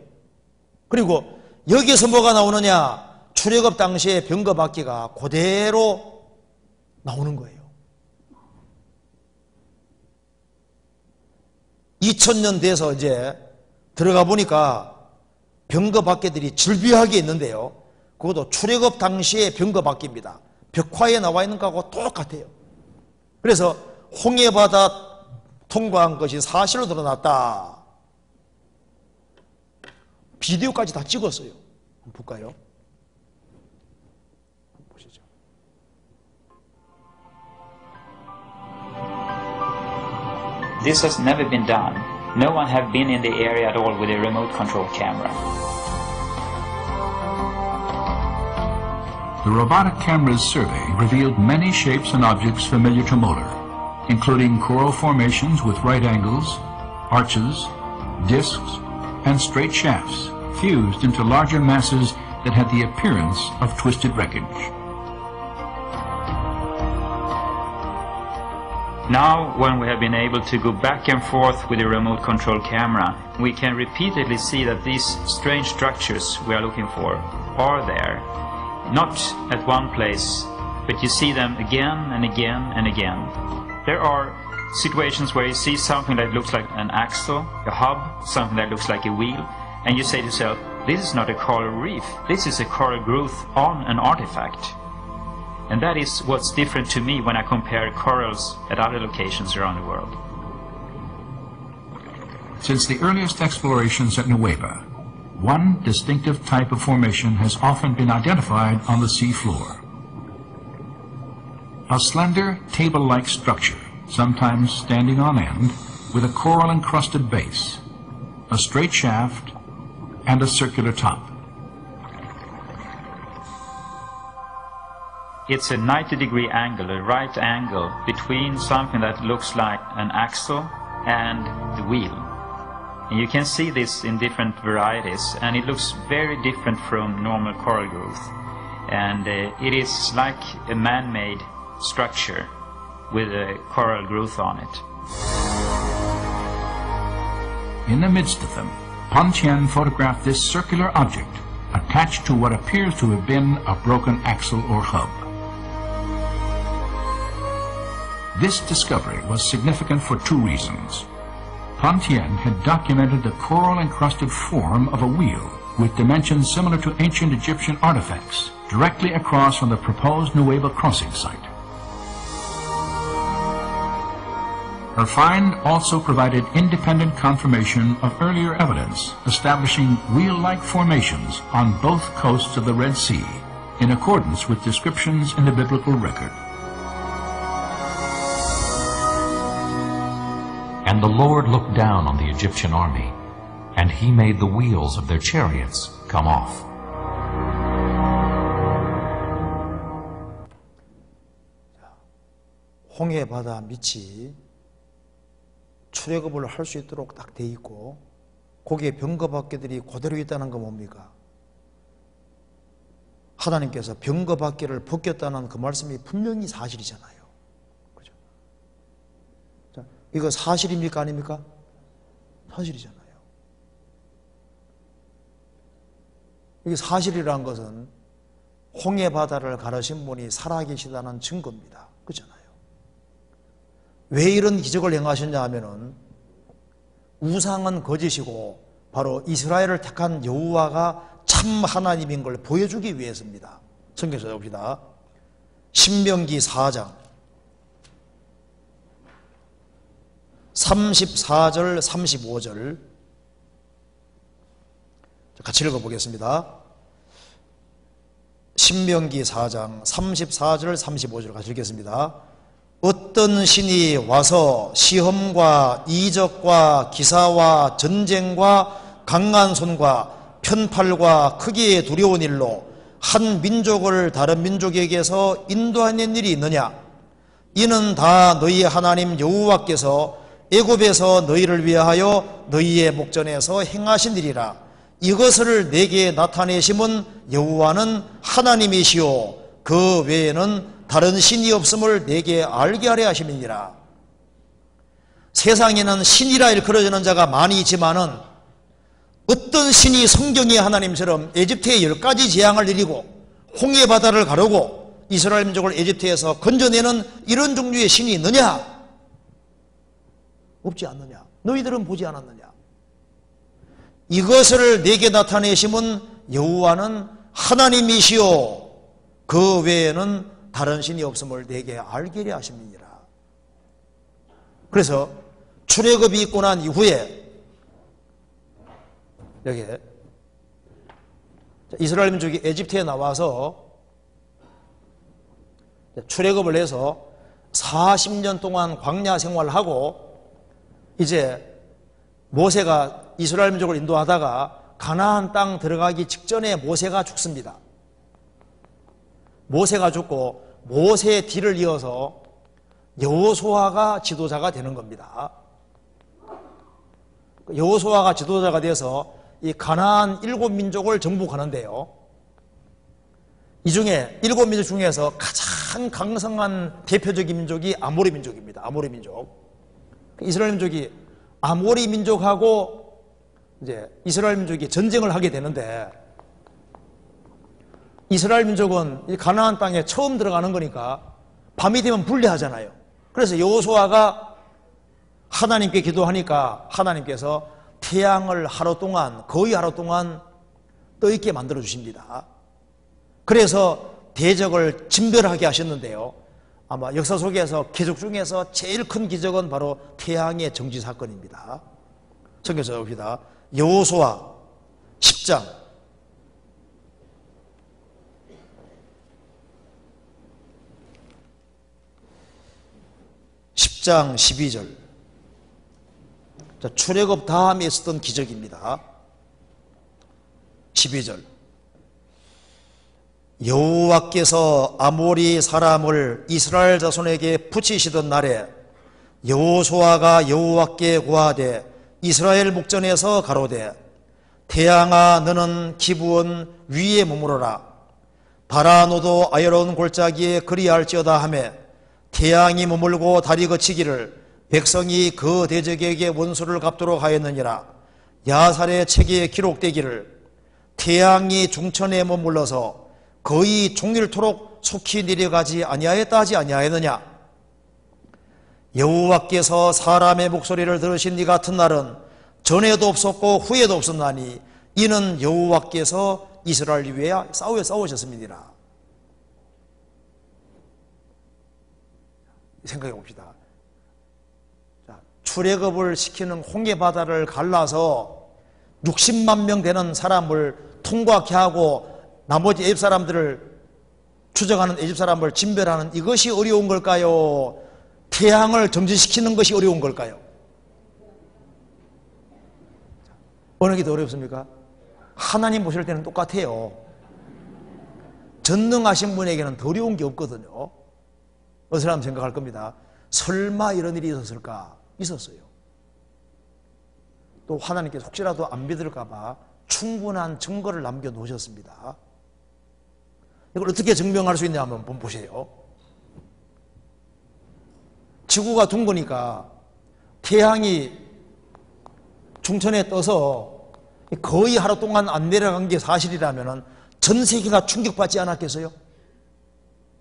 그리고 여기서 뭐가 나오느냐? 출애굽 당시에 병거바퀴가 그대로 나오는 거예요. 2000년 돼서 이제 들어가 보니까 병거바퀴들이 즐비하게 있는데요. 그것도 출애굽 당시의 병거바퀴입니다. 벽화에 나와 있는 거하고 똑같아요. 그래서 홍해바다 통과한 것이 사실로 드러났다. 비디오까지 다 찍었어요. 한번 볼까요? 보시죠. This has never been done. No one have been in the area at all with a remote control camera. The robotic camera's survey revealed many shapes and objects familiar to Moeller, including coral formations with right angles, arches, discs, and straight shafts fused into larger masses that had the appearance of twisted wreckage. Now, when we have been able to go back and forth with the remote control camera, we can repeatedly see that these strange structures we are looking for are there. Not at one place, but you see them again and again and again. There are situations where you see something that looks like an axle, a hub, something that looks like a wheel, and you say to yourself, this is not a coral reef, this is a coral growth on an artifact. And that is what's different to me when I compare corals at other locations around the world. Since the earliest explorations at Nueva, one distinctive type of formation has often been identified on the sea floor. A slender, table-like structure, sometimes standing on end, with a coral-encrusted base, a straight shaft, and a circular top. It's a 90-degree angle, a right angle, between something that looks like an axle and the wheel. And you can see this in different varieties, and it looks very different from normal coral growth. And it is like a man-made structure with a coral growth on it. In the midst of them, Pan Tien photographed this circular object attached to what appears to have been a broken axle or hub. This discovery was significant for two reasons. Pontien had documented the coral-encrusted form of a wheel with dimensions similar to ancient Egyptian artifacts directly across from the proposed Nueva crossing site. Her find also provided independent confirmation of earlier evidence establishing wheel-like formations on both coasts of the Red Sea in accordance with descriptions in the biblical record. And the Lord looked down on the Egyptian army, and he made the wheels of their chariots come off. 홍해 바다 밑이 출애굽을 할 수 있도록 딱 돼 있고 거기에 병거박개들이 그대로 있다는 건 뭡니까? 하나님께서 병거박개를 벗겼다는 그 말씀이 분명히 사실이잖아요. 그죠? 자, 이거 사실입니까? 아닙니까? 사실이잖아요. 이게 사실이라는 것은 홍해 바다를 가르신 분이 살아계시다는 증거입니다. 그렇잖아요. 왜 이런 기적을 행하셨냐 하면은 우상은 거짓이고 바로 이스라엘을 택한 여호와가 참 하나님인 걸 보여주기 위해서입니다. 성경 찾아봅시다. 신명기 4장 34절 35절 같이 읽어보겠습니다. 신명기 4장 34절 35절 같이 읽겠습니다. 어떤 신이 와서 시험과 이적과 기사와 전쟁과 강한 손과 편팔과 크기에 두려운 일로 한 민족을 다른 민족에게서 인도하는 일이 있느냐? 이는 다 너희 하나님 여호와께서 애굽에서 너희를 위하여 너희의 목전에서 행하신 일이라. 이것을 내게 나타내심은 여호와는 하나님이시오 그 외에는 다른 신이 없음을 내게 알게 하려 하심이니라. 세상에는 신이라 일컬어지는 자가 많이 있지만은 어떤 신이 성경의 하나님처럼 에집트에 10가지 재앙을 내리고 홍해 바다를 가르고 이스라엘 민족을 에집트에서 건져내는 이런 종류의 신이 있느냐? 없지 않느냐? 너희들은 보지 않았느냐? 이것을 내게 나타내심은 여호와는 하나님이시오 그 외에는 다른 신이 없음을 내게 알게 하려 하심이니라. 그래서 출애굽이 있고 난 이후에 여기 이스라엘 민족이 에집트에 나와서 출애굽을 해서 40년 동안 광야 생활을 하고 이제 모세가 이스라엘 민족을 인도하다가 가나안 땅 들어가기 직전에 모세가 죽습니다. 모세가 죽고 모세의 뒤를 이어서 여호수아가 지도자가 되는 겁니다. 여호수아가 지도자가 돼서 이 가나안 7민족을 정복하는데요. 이 중에 7민족 중에서 가장 강성한 대표적인 민족이 아모리 민족입니다. 아모리 민족. 이스라엘 민족이 아모리 민족하고 이제 이스라엘 민족이 전쟁을 하게 되는데 이스라엘 민족은 이 가나안 땅에 처음 들어가는 거니까 밤이 되면 불리하잖아요. 그래서 여호수아가 하나님께 기도하니까 하나님께서 태양을 거의 하루 동안 떠 있게 만들어 주십니다. 그래서 대적을 진멸하게 하셨는데요. 아마 역사 속에서 기적 중에서 제일 큰 기적은 바로 태양의 정지 사건입니다. 성경 찾아봅시다. 여호수아 10장 10장 12절. 자, 출애굽 다음에 있었던 기적입니다. 12절. 여호와께서 아모리 사람을 이스라엘 자손에게 붙이시던 날에 여호수아가 여호와께 고하되 이스라엘 목전에서 가로되 태양아 너는 기브온 위에 머무르라. 달아 너도 아여러운 골짜기에 그리할지어다 하매 태양이 머물고 달이 거치기를 백성이 그 대적에게 원수를 갚도록 하였느니라. 야살의 책에 기록되기를 태양이 중천에 머물러서 거의 종일토록 속히 내려가지 아니하였다 하지 아니하였느냐. 여호와께서 사람의 목소리를 들으신 이 같은 날은 전에도 없었고 후에도 없었나니 이는 여호와께서 이스라엘을 위하여 싸우셨음이니라. 생각해 봅시다. 출애굽을 시키는 홍해바다를 갈라서 60만 명 되는 사람을 통과케 하고 나머지 애굽 사람들을 추적하는 애굽 사람을 진멸하는 이것이 어려운 걸까요? 태양을 정지시키는 것이 어려운 걸까요? 어느 게 더 어렵습니까? 하나님 보실 때는 똑같아요. 전능하신 분에게는 더 어려운 게 없거든요. 어느 사람 생각할 겁니다. 설마 이런 일이 있었을까? 있었어요. 또 하나님께서 혹시라도 안 믿을까 봐 충분한 증거를 남겨놓으셨습니다. 이걸 어떻게 증명할 수 있냐 한번 보세요. 지구가 둥그니까 태양이 중천에 떠서 거의 하루 동안 안 내려간 게 사실이라면 전 세계가 충격받지 않았겠어요?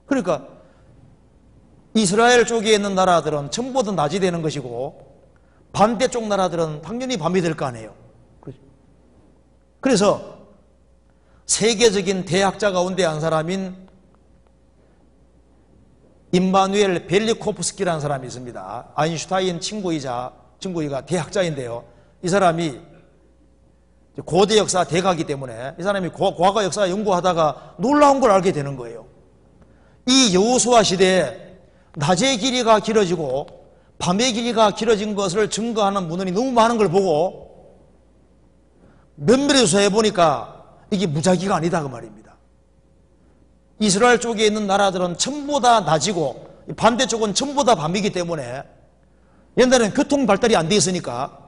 그러니까 이스라엘 쪽에 있는 나라들은 전부 다 낮이 되는 것이고 반대쪽 나라들은 당연히 밤이 될 거 아니에요. 그래서 세계적인 대학자 가운데 한 사람인 임마누엘 벨리코프스키라는 사람이 있습니다. 아인슈타인 친구이가 대학자인데요. 이 사람이 고대 역사 대가기 때문에 이 사람이 과거 역사 연구하다가 놀라운 걸 알게 되는 거예요. 이 여호수아 시대에 낮의 길이가 길어지고 밤의 길이가 길어진 것을 증거하는 문헌이 너무 많은 걸 보고 면밀히 조사해 보니까 이게 무작위가 아니다 그 말입니다. 이스라엘 쪽에 있는 나라들은 전부 다 낮이고 반대쪽은 전부 다 밤이기 때문에 옛날에는 교통 발달이 안 돼 있으니까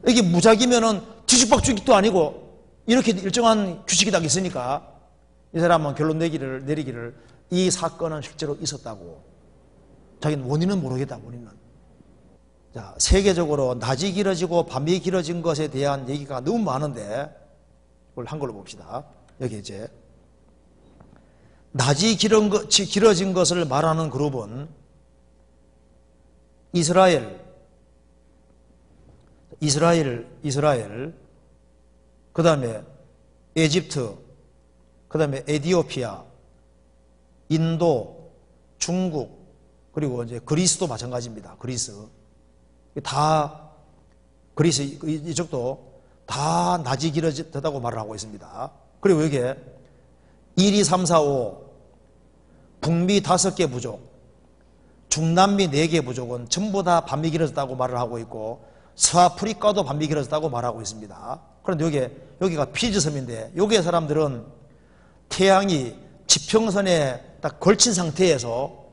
이게 무작위면은 뒤죽박죽도 아니고 이렇게 일정한 규칙이 딱 있으니까 이 사람은 결론 내리기를 이 사건은 실제로 있었다고. 자기는 원인은 모르겠다, 원인은. 자, 세계적으로 낮이 길어지고 밤이 길어진 것에 대한 얘기가 너무 많은데, 이걸 한글로 봅시다. 여기 이제, 낮이 길어진 것을 말하는 그룹은 이스라엘, 그 다음에 에집트, 그 다음에 에티오피아, 인도, 중국, 그리고 이제 그리스도 마찬가지입니다. 그리스 이쪽도 다 낮이 길어졌다고 말을 하고 있습니다. 그리고 여기에 1, 2, 3, 4, 5 북미 5개 부족, 중남미 4개 부족은 전부 다 밤이 길어졌다고 말을 하고 있고 서아프리카도 밤이 길어졌다고 말하고 있습니다. 그런데 여기가 피지섬인데 여기의 사람들은 태양이 지평선에 딱 걸친 상태에서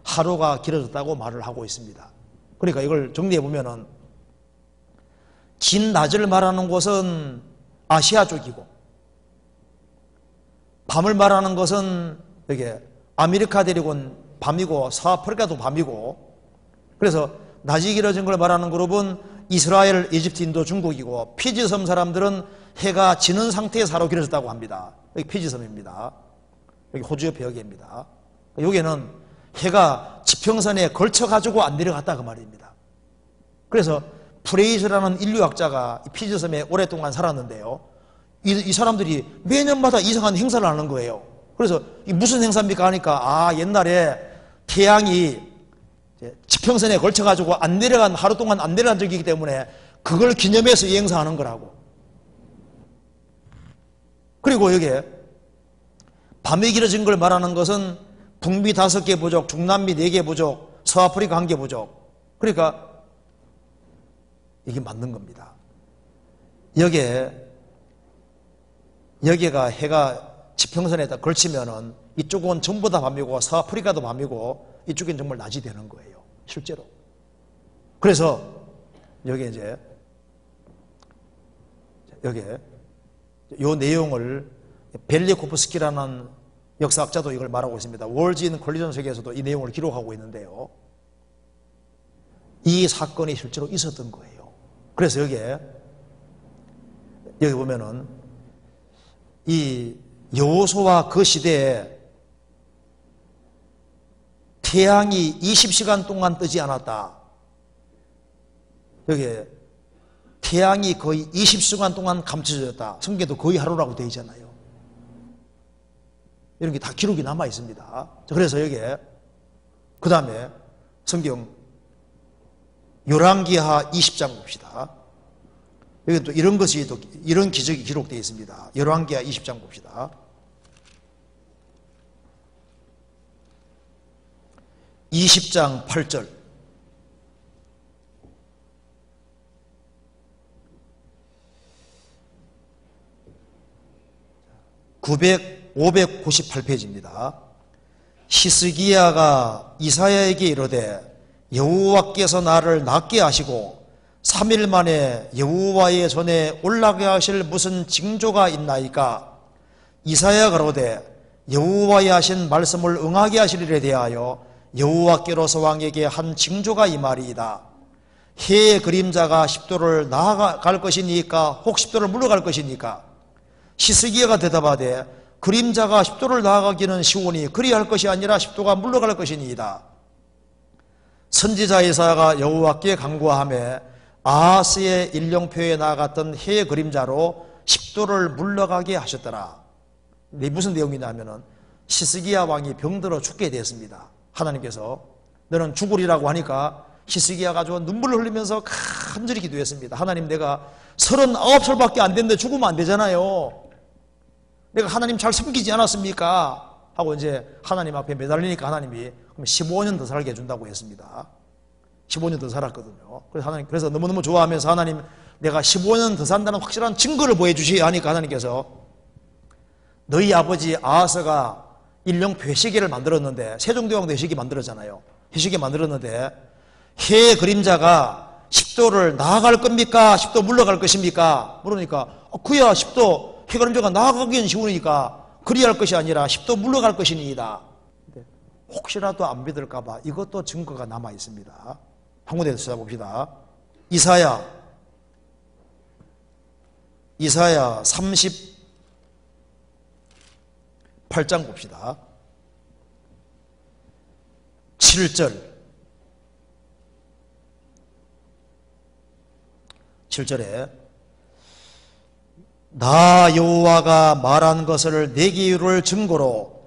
하루가 길어졌다고 말을 하고 있습니다. 그러니까 이걸 정리해 보면은 긴 낮을 말하는 곳은 아시아 쪽이고 밤을 말하는 것은 여기 아메리카 대륙은 밤이고 서아프리카도 밤이고 그래서 낮이 길어진 걸 말하는 그룹은 이스라엘, 이집트, 인도, 중국이고 피지섬 사람들은 해가 지는 상태에서 하루 길어졌다고 합니다. 여기 피지섬입니다. 여기 호주 옆에 여기입니다. 여기는 해가 지평선에 걸쳐가지고 안 내려갔다 그 말입니다. 그래서 프레이즈라는 인류학자가 피지섬에 오랫동안 살았는데요. 이 사람들이 매년마다 이상한 행사를 하는 거예요. 그래서 무슨 행사입니까 하니까 옛날에 태양이 지평선에 걸쳐가지고 하루 동안 안 내려간 적이기 때문에 그걸 기념해서 이 행사하는 거라고. 그리고 여기에 밤이 길어진 걸 말하는 것은 북미 5개 부족, 중남미 4개 부족, 서아프리카 1개 부족. 그러니까 이게 맞는 겁니다. 여기가 해가 지평선에다 걸치면은 이쪽은 전부 다 밤이고 서아프리카도 밤이고 이쪽엔 정말 낮이 되는 거예요. 실제로. 그래서 여기 요 내용을 벨리코프스키라는 역사학자도 이걸 말하고 있습니다. 월즈 인 콜리전 책에서도 이 내용을 기록하고 있는데요. 이 사건이 실제로 있었던 거예요. 그래서 여기 보면은 이 여호수아 그 시대에 태양이 20시간 동안 뜨지 않았다. 여기 태양이 거의 20시간 동안 감춰졌다. 성경에도 거의 하루라고 되어 있잖아요. 이런 게 다 기록이 남아 있습니다. 그래서 여기에 그 다음에 성경 열왕기하 20장 봅시다. 여기 또 이런 것이 또 이런 기적이 기록되어 있습니다. 열왕기하 20장 봅시다. 20장 8절. 598페이지입니다. 히스기야가 이사야에게 이르되 여호와께서 나를 낫게 하시고 3일 만에 여호와의 전에 올라가게 하실 무슨 징조가 있나이까? 이사야가 가로되 여호와의 하신 말씀을 응하게 하시리에 대하여 여호와께로서 왕에게 한 징조가 이 말이이다. 해의 그림자가 10도를 나아갈 것이니까 혹 10도를 물러갈 것이니까? 히스기야가 대답하되 그림자가 10도를 나아가기는 쉬우니 그리할 것이 아니라 10도가 물러갈 것이니이다. 선지자 이사야가 여호와께 간구하며 아하스의 일령표에 나아갔던 해의 그림자로 10도를 물러가게 하셨더라. 무슨 내용이냐면은 히스기야 왕이 병들어 죽게 됐습니다. 하나님께서 너는 죽으리라고 하니까 히스기야가 아주 눈물을 흘리면서 간절히 기도했습니다. 하나님, 내가 39살밖에 안 됐는데 죽으면 안 되잖아요. 내가 하나님 잘 섬기지 않았습니까? 하고 이제 하나님 앞에 매달리니까 하나님이 그럼 15년 더 살게 해준다고 했습니다. 15년 더 살았거든요. 그래서 하나님, 그래서 너무너무 좋아하면서 하나님, 내가 15년 더 산다는 확실한 증거를 보여주시야 하니까 하나님께서 너희 아버지 아하스가 일령표 회시계를 만들었는데, 세종대왕도 회시계 만들었잖아요. 회시계 만들었는데 해의 그림자가 10도를 나아갈 겁니까? 10도 물러갈 것입니까? 물으니까 그야 10도 해 그림자가 나아가기는 쉬우니까 그리할 것이 아니라 10도 물러갈 것이니이다. 혹시라도 안 믿을까봐 이것도 증거가 남아 있습니다. 한 군데서 찾아봅시다. 이사야 38장 봅시다. 7절에 나 여호와가 말한 것을 내게 이룰 증거로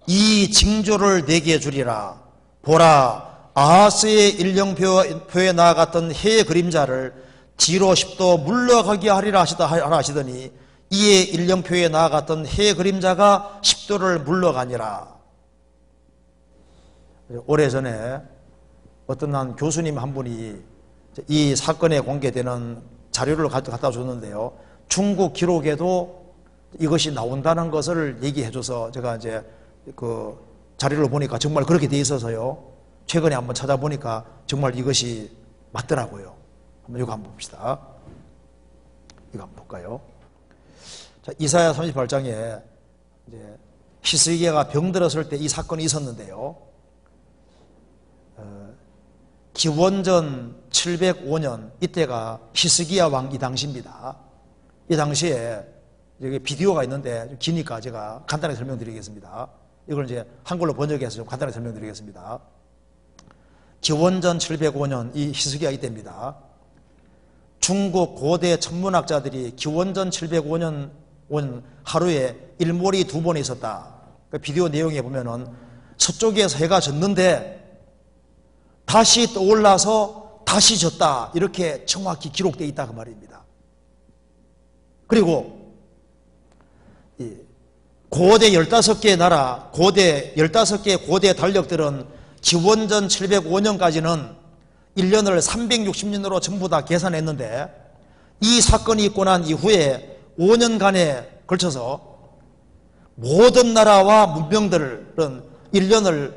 이 징조를 내게 주리라. 보라, 아하스의 일령표에 나아갔던 해의 그림자를 뒤로 10도 물러가게 하리라 하시더니 이에 일령표에 나아갔던 해의 그림자가 10도를 물러가니라. 오래전에 어떤 한 교수님 한 분이 이 사건에 공개되는 자료를 갖다 줬는데요. 중국 기록에도 이것이 나온다는 것을 얘기해 줘서 제가 이제 그 자료를 보니까 정말 그렇게 돼 있어서요. 최근에 한번 찾아보니까 정말 이것이 맞더라고요. 한번 이거 한번 봅시다. 이거 한번 볼까요? 자, 이사야 38장에 이제 히스기야가 병들었을 때 이 사건이 있었는데요. 기원전 705년 이때가 히스기야 왕 이 당시입니다. 이 당시에 여기 비디오가 있는데 좀 기니까 제가 간단하게 설명드리겠습니다. 이걸 이제 한글로 번역해서 좀 간단하게 설명드리겠습니다. 기원전 705년 이 히스기야 이때입니다. 중국 고대 천문학자들이 기원전 705년 하루에 일몰이 2번 있었다. 그 비디오 내용에 보면은 서쪽에서 해가 졌는데 다시 떠올라서 다시 졌다. 이렇게 정확히 기록되어 있다 그 말입니다. 그리고 고대 15개의 나라, 15개의 고대 달력들은 기원전 705년까지는 1년을 360년으로 전부 다 계산했는데 이 사건이 있고 난 이후에 5년간에 걸쳐서 모든 나라와 문명들은 1년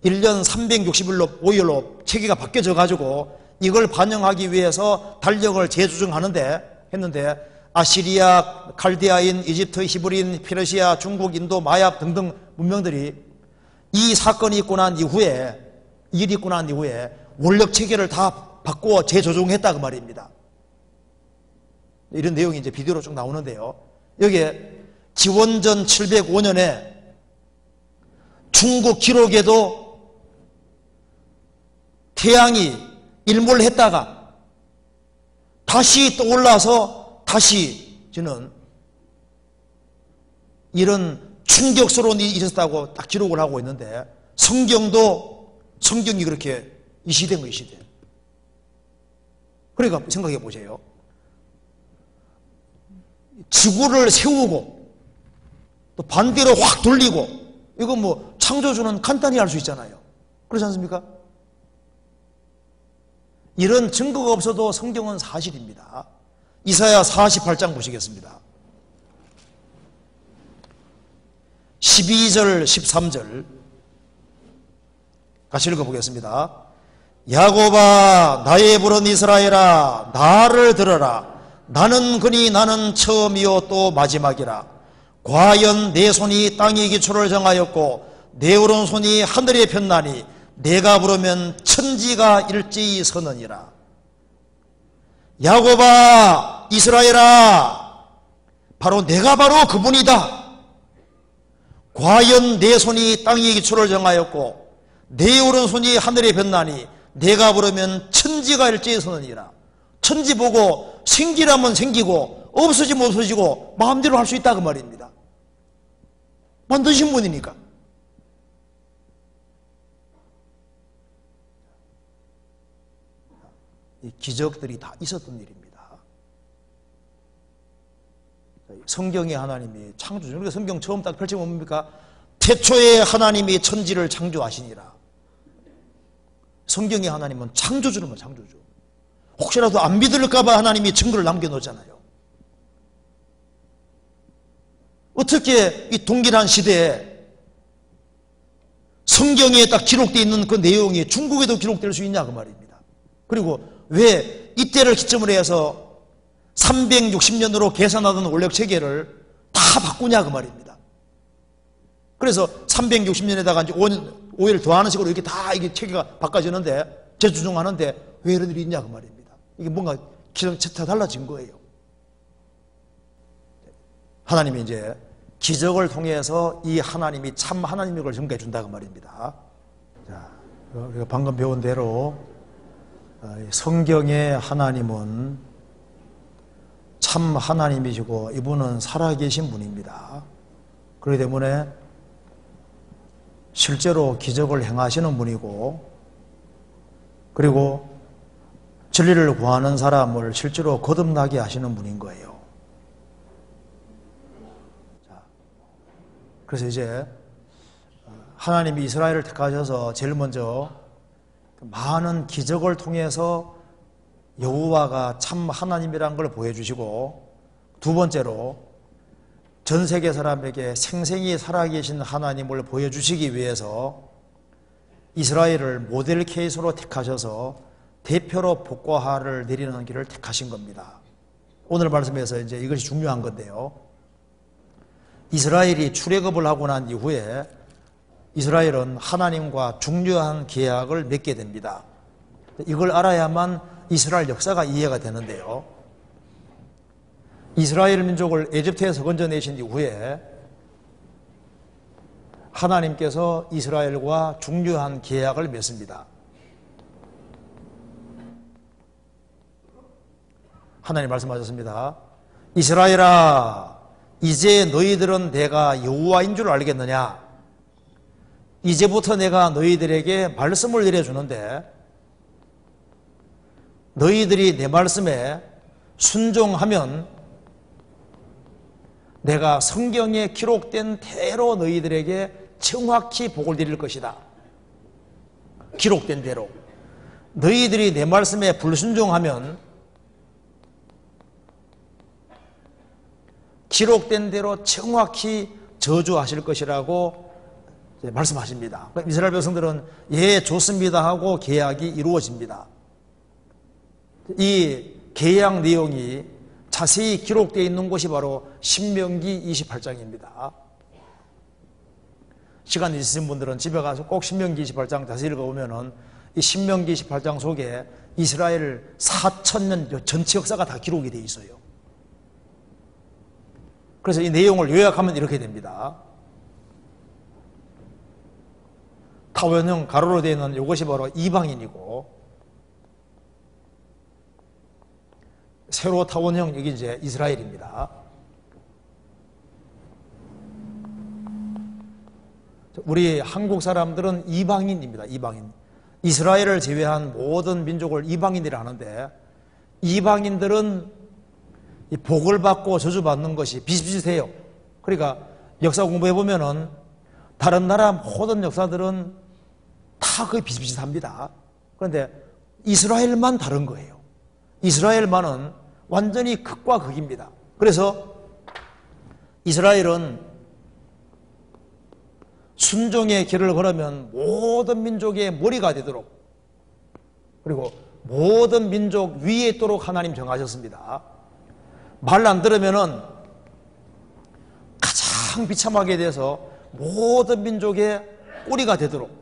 360일로 체계가 바뀌어져 가지고 이걸 반영하기 위해서 달력을 재조정하는데 했는데 아시리아, 칼디아인, 이집트, 히브리인, 페르시아, 중국, 인도, 마약 등등 문명들이 이 사건이 있고 난 이후에 일이 있고 난 이후에 원력 체계를 다 바꾸어 재조정했다 그 말입니다. 이런 내용이 이제 비디오로 쭉 나오는데요. 여기에 기원전 705년에 중국 기록에도 태양이 일몰했다가 다시 떠올라서 다시 저는 이런 충격스러운 일이 있었다고 딱 기록을 하고 있는데, 성경이 그렇게 이 시대인 거예요, 이 시대. 그러니까 생각해 보세요. 지구를 세우고 또 반대로 확 돌리고, 이거 뭐 창조주는 간단히 할 수 있잖아요. 그렇지 않습니까? 이런 증거가 없어도 성경은 사실입니다. 이사야 48장 보시겠습니다. 12절 13절 같이 읽어보겠습니다. 야곱아 나의 부른 이스라엘아 나를 들어라. 나는 그니 나는 처음이요 또 마지막이라. 과연 내 손이 땅의 기초를 정하였고 내 오른손이 하늘에 폈나니 내가 부르면 천지가 일제히 서느니라. 야곱아 이스라엘아 바로 내가 바로 그분이다. 과연 내 손이 땅의 기초를 정하였고 내 오른손이 하늘에 폈나니 내가 부르면 천지가 일제히 서느니라. 천지 보고 생기라면 생기고 없어지면 없어지고 마음대로 할 수 있다 그 말입니다. 만드신 분이니까. 이 기적들이 다 있었던 일입니다. 성경의 하나님이 창조주. 그러니까 성경 처음 딱 펼치면 뭡니까? 태초에 하나님이 천지를 창조하시니라. 성경의 하나님은 창조주는 창조주. 혹시라도 안 믿을까봐 하나님이 증거를 남겨놓잖아요. 어떻게 이 동일한 시대에 성경에 딱 기록되어 있는 그 내용이 중국에도 기록될 수 있냐 그 말입니다. 그리고 왜 이때를 기점으로 해서 360년으로 계산하던 원력 체계를 다 바꾸냐 그 말입니다. 그래서 360년에다가 이제 5일 더하는 식으로 이렇게 다 이게 체계가 바꿔지는데, 재조정하는데 왜 이런 일이 있냐 그 말입니다. 이게 뭔가 기정체가 달라진 거예요. 하나님이 이제 기적을 통해서 이 하나님이 참 하나님인 걸 증거해 준다 그 말입니다. 자, 우리가 방금 배운 대로 성경의 하나님은 참 하나님이시고 이분은 살아계신 분입니다. 그렇기 때문에 실제로 기적을 행하시는 분이고, 그리고 진리를 구하는 사람을 실제로 거듭나게 하시는 분인 거예요. 자, 그래서 이제 하나님이 이스라엘을 택하셔서 제일 먼저 많은 기적을 통해서 여호와가 참 하나님이라는 걸 보여주시고, 두 번째로 전 세계 사람에게 생생히 살아계신 하나님을 보여주시기 위해서 이스라엘을 모델 케이스로 택하셔서 대표로 복과화를 내리는 길을 택하신 겁니다. 오늘 말씀에서 이제 이것이 중요한 건데요. 이스라엘이 출애굽을 하고 난 이후에 이스라엘은 하나님과 중요한 계약을 맺게 됩니다. 이걸 알아야만 이스라엘 역사가 이해가 되는데요. 이스라엘 민족을 에집트에서 건져내신 이후에 하나님께서 이스라엘과 중요한 계약을 맺습니다. 하나님 말씀하셨습니다. 이스라엘아, 이제 너희들은 내가 여호와인 줄 알겠느냐? 이제부터 내가 너희들에게 말씀을 내려주는데 너희들이 내 말씀에 순종하면 내가 성경에 기록된 대로 너희들에게 정확히 복을 드릴 것이다. 기록된 대로. 너희들이 내 말씀에 불순종하면 기록된 대로 정확히 저주하실 것이라고 말씀하십니다. 이스라엘 백성들은 예 좋습니다 하고 계약이 이루어집니다. 이 계약 내용이 자세히 기록되어 있는 곳이 바로 신명기 28장입니다. 시간 있으신 분들은 집에 가서 꼭 신명기 28장 자세히 읽어보면 이 신명기 28장 속에 이스라엘 4,000년 전체 역사가 다 기록이 되어 있어요. 그래서 이 내용을 요약하면 이렇게 됩니다. 타원형 가로로 되어 있는 이것이 바로 이방인이고, 세로 타원형 여기 이제 이스라엘입니다. 우리 한국 사람들은 이방인입니다. 이방인. 이스라엘을 제외한 모든 민족을 이방인이라 하는데, 이방인들은 이 복을 받고 저주받는 것이 비슷비슷해요. 그러니까 역사 공부해 보면은 다른 나라 모든 역사들은 다 거의 비슷비슷합니다. 그런데 이스라엘만 다른 거예요. 이스라엘만은 완전히 극과 극입니다. 그래서 이스라엘은 순종의 길을 걸으면 모든 민족의 머리가 되도록, 그리고 모든 민족 위에 있도록 하나님 정하셨습니다. 말 안 들으면은 가장 비참하게 돼서 모든 민족의 꼬리가 되도록,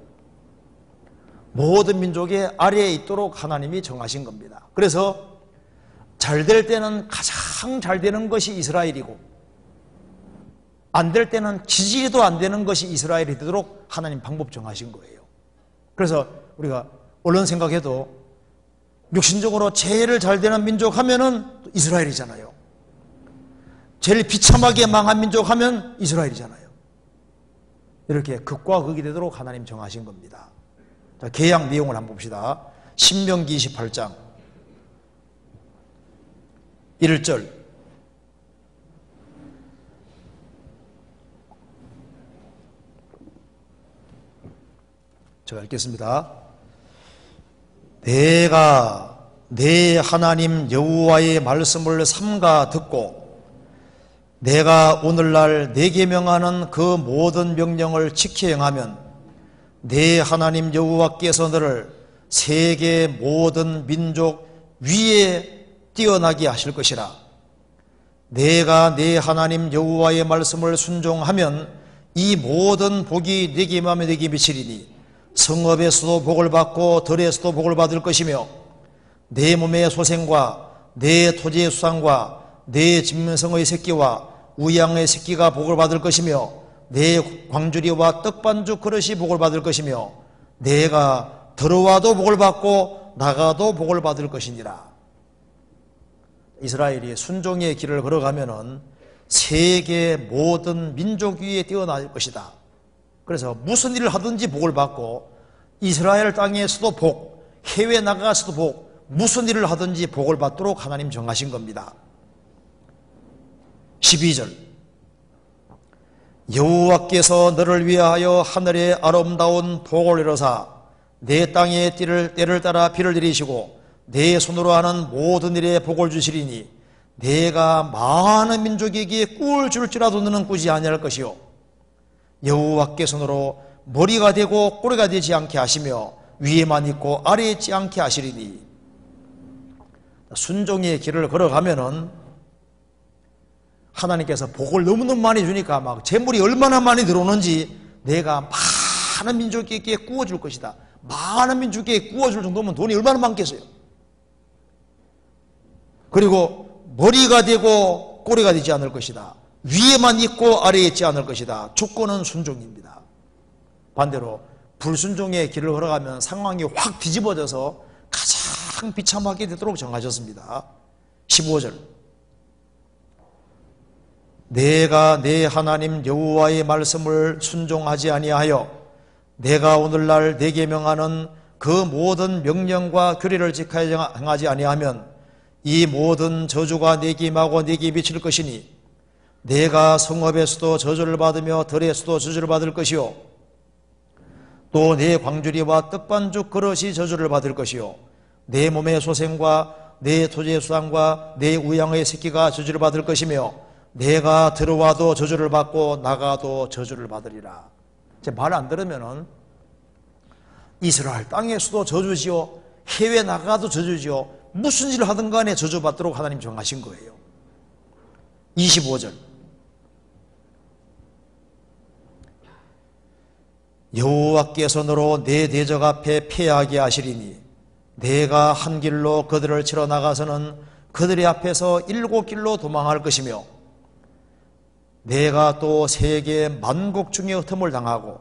모든 민족의 아래에 있도록 하나님이 정하신 겁니다. 그래서 잘 될 때는 가장 잘 되는 것이 이스라엘이고, 안 될 때는 지지도 안 되는 것이 이스라엘이 되도록 하나님 방법 정하신 거예요. 그래서 우리가 얼른 생각해도 육신적으로 제일 잘 되는 민족 하면은 이스라엘이잖아요. 제일 비참하게 망한 민족 하면 이스라엘이잖아요. 이렇게 극과 극이 되도록 하나님 정하신 겁니다. 자, 계약 내용을 한번 봅시다. 신명기 28장 1절. 제가 읽겠습니다. 내가 내 하나님 여호와의 말씀을 삼가 듣고 내가 오늘날 내게 명하는 그 모든 명령을 지켜 행하면 내 하나님 여호와께서 너를 세계 모든 민족 위에 뛰어나게 하실 것이라. 내가 내 하나님 여호와의 말씀을 순종하면 이 모든 복이 네게 임하며 네게 미치리니 성읍에서도 복을 받고 들에서도 복을 받을 것이며 내 몸의 소생과 내 토지의 수산과 내 진면성의 새끼와 우양의 새끼가 복을 받을 것이며 내 광주리와 떡반죽 그릇이 복을 받을 것이며 내가 들어와도 복을 받고 나가도 복을 받을 것이니라. 이스라엘이 순종의 길을 걸어가면은 세계 모든 민족 위에 뛰어날 것이다. 그래서 무슨 일을 하든지 복을 받고, 이스라엘 땅에서도 복, 해외 나가서도 복, 무슨 일을 하든지 복을 받도록 하나님 정하신 겁니다. 12절. 여호와께서 너를 위하여 하늘의 아름다운 복을 이루사 내 땅에 때를 따라 비를 내리시고 내 손으로 하는 모든 일에 복을 주시리니 내가 많은 민족에게 꿀 줄지라도 너는 꾸지 아니할 것이요 여호와께서 너로 머리가 되고 꼬리가 되지 않게 하시며 위에만 있고 아래에 있지 않게 하시리니. 순종의 길을 걸어가면은 하나님께서 복을 너무너무 많이 주니까 막 재물이 얼마나 많이 들어오는지 내가 많은 민족에게 구워줄 것이다. 많은 민족에게 구워줄 정도면 돈이 얼마나 많겠어요. 그리고 머리가 되고 꼬리가 되지 않을 것이다. 위에만 있고 아래에 있지 않을 것이다. 조건은 순종입니다. 반대로 불순종의 길을 걸어가면 상황이 확 뒤집어져서 가장 비참하게 되도록 정하셨습니다. 15절. 내가 내 하나님 여호와의 말씀을 순종하지 아니하여 내가 오늘날 내게 명하는 그 모든 명령과 규례를 지켜 행하지 아니하면 이 모든 저주가 내게 임하고 내게 미칠 것이니 내가 성읍에서도 저주를 받으며 들에서도 저주를 받을 것이요 또 내 광주리와 떡반죽 그릇이 저주를 받을 것이요 내 몸의 소생과 내 토지의 수산과 내 우양의 새끼가 저주를 받을 것이며 내가 들어와도 저주를 받고 나가도 저주를 받으리라. 제 말 안 들으면은 이스라엘 땅에서도 저주지요 해외 나가도 저주지요 무슨 일을 하든 간에 저주받도록 하나님 정하신 거예요. 25절. 여호와께서 너로 내 대적 앞에 패하게 하시리니 내가 한 길로 그들을 치러 나가서는 그들의 앞에서 7길로 도망할 것이며 내가 또 세계 만국 중에 흩음을 당하고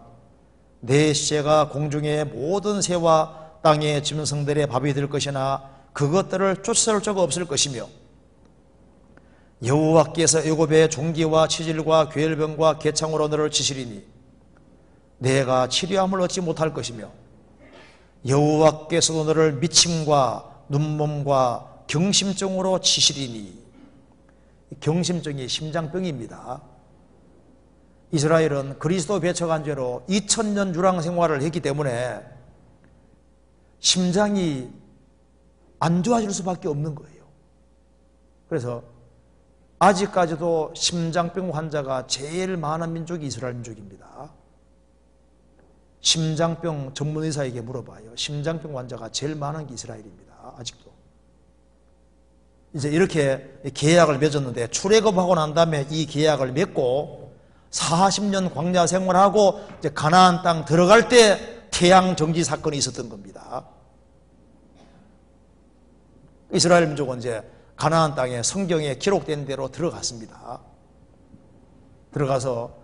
내 시체가 공중의 모든 새와 땅의 짐승들의 밥이 될 것이나 그것들을 쫓아올 자가 없을 것이며 여호와께서 애굽의 종기와 치질과 괴혈병과 개창으로 너를 치시리니 내가 치료함을 얻지 못할 것이며 여호와께서도 너를 미침과 눈몸과 경심증으로 치시리니. 경심증이 심장병입니다. 이스라엘은 그리스도 배척한 죄로 2000년 유랑 생활을 했기 때문에 심장이 안 좋아질 수밖에 없는 거예요. 그래서 아직까지도 심장병 환자가 제일 많은 민족이 이스라엘 민족입니다. 심장병 전문의사에게 물어봐요. 심장병 환자가 제일 많은 게 이스라엘입니다. 아직도. 이제 이렇게 계약을 맺었는데 출애굽하고 난 다음에 이 계약을 맺고 40년 광야 생활하고 이제 가나안 땅 들어갈 때 태양 정지 사건이 있었던 겁니다. 이스라엘 민족은 이제 가나안 땅에 성경에 기록된 대로 들어갔습니다. 들어가서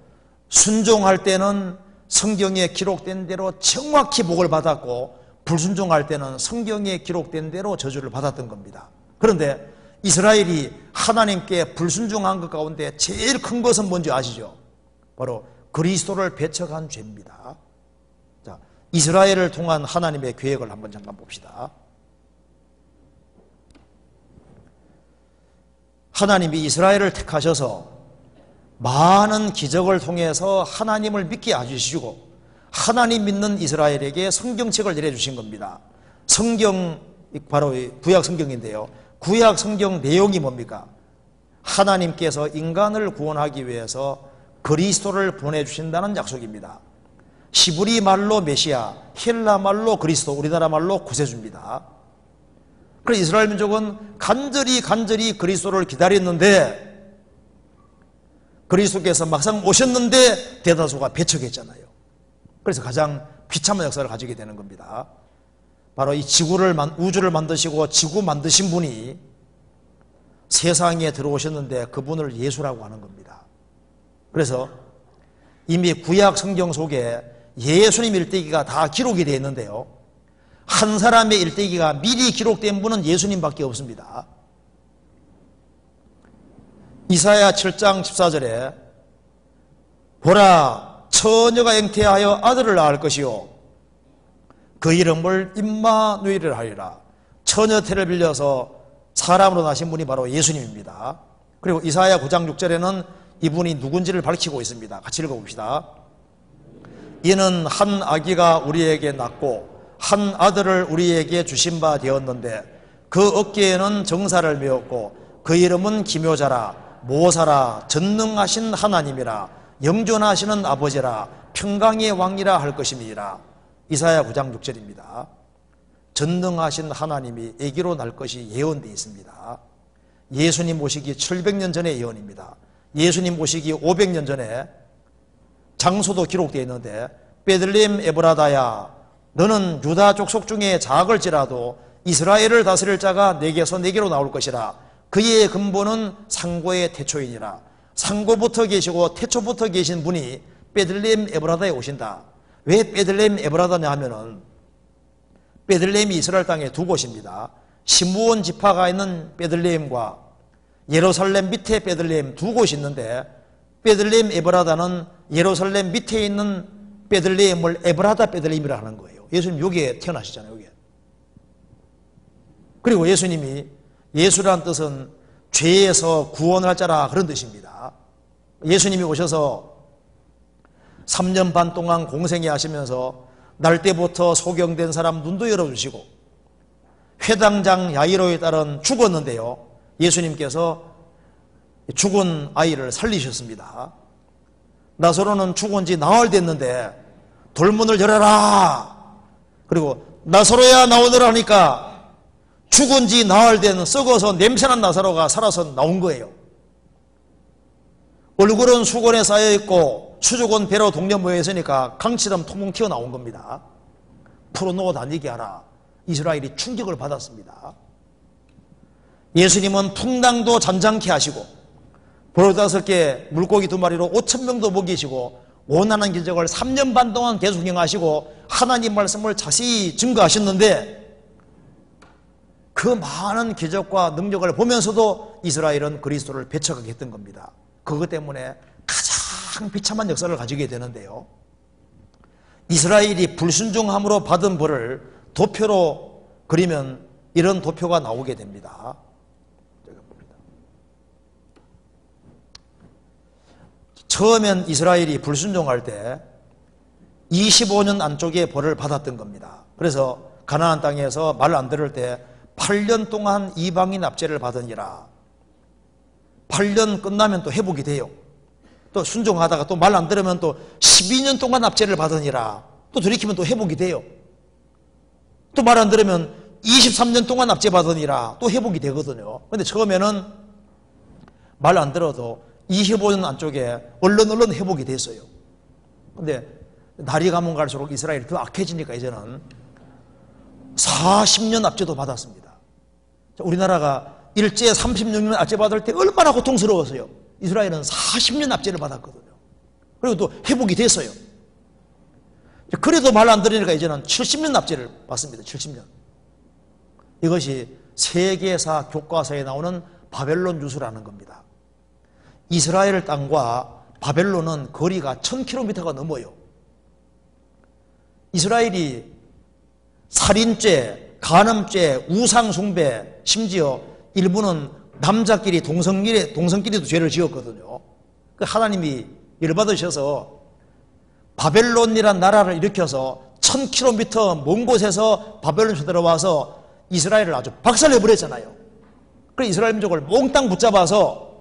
순종할 때는 성경에 기록된 대로 정확히 복을 받았고 불순종할 때는 성경에 기록된 대로 저주를 받았던 겁니다. 그런데 이스라엘이 하나님께 불순종한 것 가운데 제일 큰 것은 뭔지 아시죠? 바로 그리스도를 배척한 죄입니다. 자, 이스라엘을 통한 하나님의 계획을 한번 잠깐 봅시다. 하나님이 이스라엘을 택하셔서 많은 기적을 통해서 하나님을 믿게 해주시고 하나님 믿는 이스라엘에게 성경책을 내려주신 겁니다. 성경, 바로 구약 성경인데요. 구약 성경 내용이 뭡니까? 하나님께서 인간을 구원하기 위해서 그리스도를 보내주신다는 약속입니다. 히브리 말로 메시아, 헬라 말로 그리스도, 우리나라 말로 구세주입니다. 그래서 이스라엘 민족은 간절히 그리스도를 기다렸는데 그리스도께서 막상 오셨는데 대다수가 배척했잖아요. 그래서 가장 비참한 역사를 가지게 되는 겁니다. 바로 이 우주를 만드시고 지구 만드신 분이 세상에 들어오셨는데 그분을 예수라고 하는 겁니다. 그래서 이미 구약 성경 속에 예수님 일대기가 다 기록이 되어 있는데요. 한 사람의 일대기가 미리 기록된 분은 예수님밖에 없습니다. 이사야 7장 14절에 보라 처녀가 잉태하여 아들을 낳을 것이요 그 이름을 임마누엘이라 하리라. 처녀태를 빌려서 사람으로 나신 분이 바로 예수님입니다. 그리고 이사야 9장 6절에는 이분이 누군지를 밝히고 있습니다. 같이 읽어봅시다. 이는 한 아기가 우리에게 낳고 한 아들을 우리에게 주신 바 되었는데 그 어깨에는 정사를 메었고 그 이름은 기묘자라 모사라 전능하신 하나님이라 영존하시는 아버지라 평강의 왕이라 할 것임이라. 이사야 9장 6절입니다. 전능하신 하나님이 아기로 날 것이 예언되어 있습니다. 예수님 오시기 700년 전의 예언입니다. 예수님 오시기 500년 전에 장소도 기록되어 있는데 베들레헴 에브라다야 너는 유다 족속 중에 작을지라도 이스라엘을 다스릴 자가 내게서 내게로 나올 것이라. 그의 근본은 상고의 태초이니라. 상고부터 계시고 태초부터 계신 분이 베들레헴 에브라다에 오신다. 왜 베들레헴 에브라다냐 하면은 베들레헴이 이스라엘 땅에 두 곳입니다. 시므온 지파가 있는 베들레헴과 예루살렘 밑에 베들레헴 두 곳이 있는데 베들레헴 에브라다는 예루살렘 밑에 있는 베들레헴을 에브라다 베들레헴이라 하는 거예요. 예수님 여기에 태어나시잖아요. 여기에. 그리고 예수님이 예수라는 뜻은 죄에서 구원할 자라 그런 뜻입니다. 예수님이 오셔서 3년 반 동안 공생애 하시면서 날 때부터 소경된 사람 눈도 열어주시고 회당장 야이로에 따른 죽었는데요. 예수님께서 죽은 아이를 살리셨습니다. 나사로는 죽은 지 나흘 됐는데 돌문을 열어라. 그리고 나사로야 나오너라 하니까 죽은 지 나흘 된 썩어서 냄새난 나사로가 살아서 나온 거예요. 얼굴은 수건에 쌓여있고 수족은 배로 동네 모여 있으니까 강처럼 통통 튀어나온 겁니다. 풀어놓고 다니게 하라. 이스라엘이 충격을 받았습니다. 예수님은 풍랑도 잠잠케 하시고 45개 물고기 2마리로 5,000명도 먹이시고 원하는 기적을 3년 반 동안 계속 행하시고 하나님 말씀을 자세히 증거하셨는데 그 많은 기적과 능력을 보면서도 이스라엘은 그리스도를 배척하게 했던 겁니다. 그것 때문에 가장 비참한 역사를 가지게 되는데요. 이스라엘이 불순종함으로 받은 벌을 도표로 그리면 이런 도표가 나오게 됩니다. 처음엔 이스라엘이 불순종할 때 25년 안쪽에 벌을 받았던 겁니다. 그래서 가나안 땅에서 말 안 들을 때 8년 동안 이방인 납제를 받으니라. 8년 끝나면 또 회복이 돼요. 또 순종하다가 또 말 안 들으면 또 12년 동안 납제를 받으니라. 또 돌이키면 또 회복이 돼요. 또 말 안 들으면 23년 동안 납제 받으니라. 또 회복이 되거든요. 근데 처음에는 말 안 들어도 25년 안쪽에 얼른 회복이 됐어요. 근데 날이 가면 갈수록 이스라엘이 더 악해지니까 이제는 40년 납제도 받았습니다. 우리나라가 일제 36년 납제 받을 때 얼마나 고통스러웠어요. 이스라엘은 40년 납제를 받았거든요. 그리고 또 회복이 됐어요. 그래도 말 안 들으니까 이제는 70년 납제를 받습니다. 70년. 이것이 세계사 교과서에 나오는 바벨론 유수라는 겁니다. 이스라엘 땅과 바벨론은 거리가 1000km가 넘어요. 이스라엘이 살인죄, 간음죄, 우상숭배, 심지어 일부는 남자끼리 동성끼리도 죄를 지었거든요. 하나님이 열받으셔서 바벨론이란 나라를 일으켜서 1000km 먼 곳에서 바벨론에 들어와서 이스라엘을 아주 박살내버렸잖아요. 그래서 이스라엘 민족을 몽땅 붙잡아서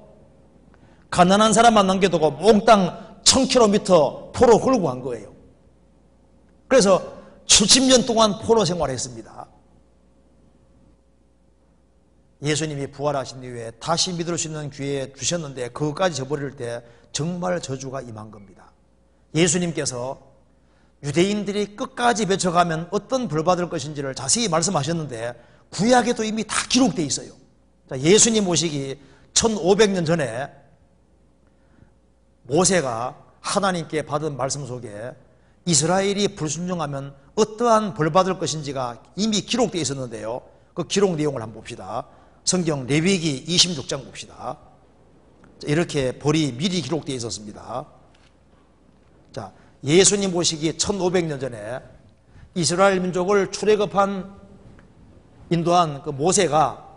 가난한 사람만 남겨두고 몽땅 1000km 포로 끌고 간 거예요. 그래서 70년 동안 포로 생활했습니다. 예수님이 부활하신 이후에 다시 믿을 수 있는 기회 주셨는데 그것까지 저버릴 때 정말 저주가 임한 겁니다. 예수님께서 유대인들이 끝까지 맺혀가면 어떤 벌 받을 것인지를 자세히 말씀하셨는데 구약에도 이미 다 기록되어 있어요. 예수님 오시기 1500년 전에 모세가 하나님께 받은 말씀 속에 이스라엘이 불순종하면 어떠한 벌 받을 것인지가 이미 기록되어 있었는데요. 그 기록 내용을 한번 봅시다. 성경 레위기 26장 봅시다. 이렇게 벌이 미리 기록되어 있었습니다. 자, 예수님 오시기 1500년 전에 이스라엘 민족을 출애굽한 인도한 그 모세가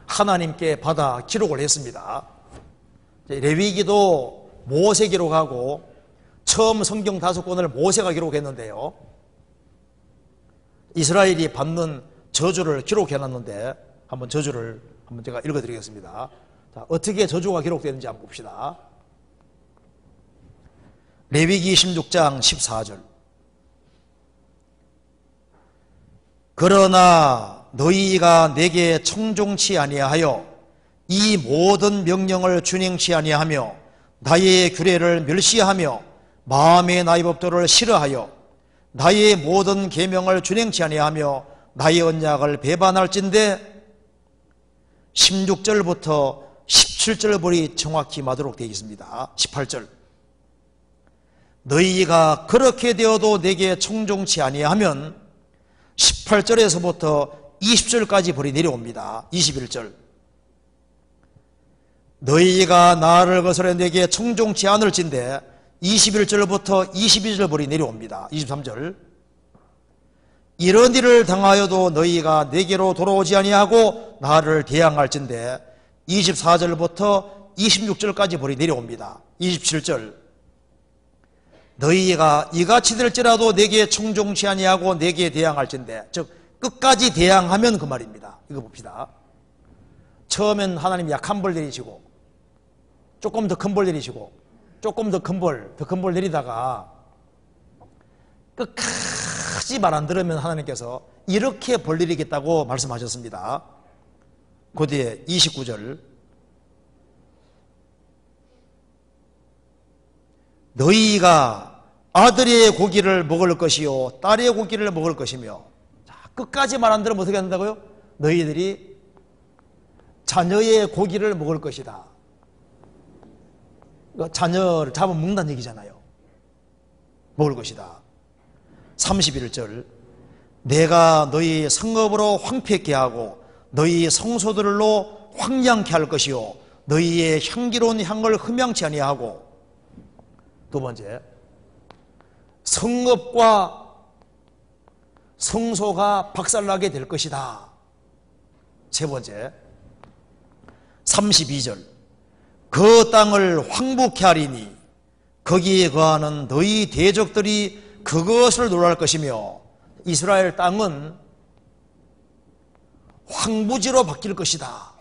하나님께 받아 기록을 했습니다. 레위기도 모세 기록하고 처음 성경 5권을 모세가 기록했는데요. 이스라엘이 받는 저주를 기록해놨는데 한번 저주를 한번 제가 읽어드리겠습니다. 자, 어떻게 저주가 기록되는지 한번 봅시다. 레위기 16장 14절. 그러나 너희가 내게 청종치 아니하여 이 모든 명령을 준행치 아니하며 나의 규례를 멸시하며 마음의 나의 법도를 싫어하여 나의 모든 계명을 준행치 아니하며 나의 언약을 배반할진대 16절부터 17절 벌이 정확히 맞도록 되어 있습니다. 18절. 너희가 그렇게 되어도 내게 청종치 아니하면 18절에서부터 20절까지 벌이 내려옵니다. 21절. 너희가 나를 거스려 내게 청종치 않을진대 21절부터 22절 벌이 내려옵니다. 23절. 이런 일을 당하여도 너희가 내게로 돌아오지 아니하고 나를 대항할진대 24절부터 26절까지 벌이 내려옵니다. 27절. 너희가 이같이 될지라도 내게 청종치 아니하고 내게 대항할진대, 즉 끝까지 대항하면 그 말입니다. 이거 봅시다. 처음엔 하나님 약한 벌 내리시고 조금 더 큰 벌 내리시고 조금 더 큰 벌 내리다가 끝까지 말 안 들으면 하나님께서 이렇게 벌 내리겠다고 말씀하셨습니다. 그 뒤에 29절. 너희가 아들의 고기를 먹을 것이요 딸의 고기를 먹을 것이며, 자, 끝까지 말 안 들으면 어떻게 한다고요? 너희들이 자녀의 고기를 먹을 것이다. 자녀를 잡아먹는다는 얘기잖아요. 먹을 것이다. 31절 내가 너희 성읍으로 황폐케 하고 너희 성소들로 황량케 할 것이요 너희의 향기로운 향을 흠양치 아니하고. 두 번째, 성읍과 성소가 박살나게 될 것이다. 세 번째, 32절 그 땅을 황폐케 하리니 거기에 거하는 너희 대적들이 그것을 놀랄 것이며 이스라엘 땅은 황무지로 바뀔 것이다.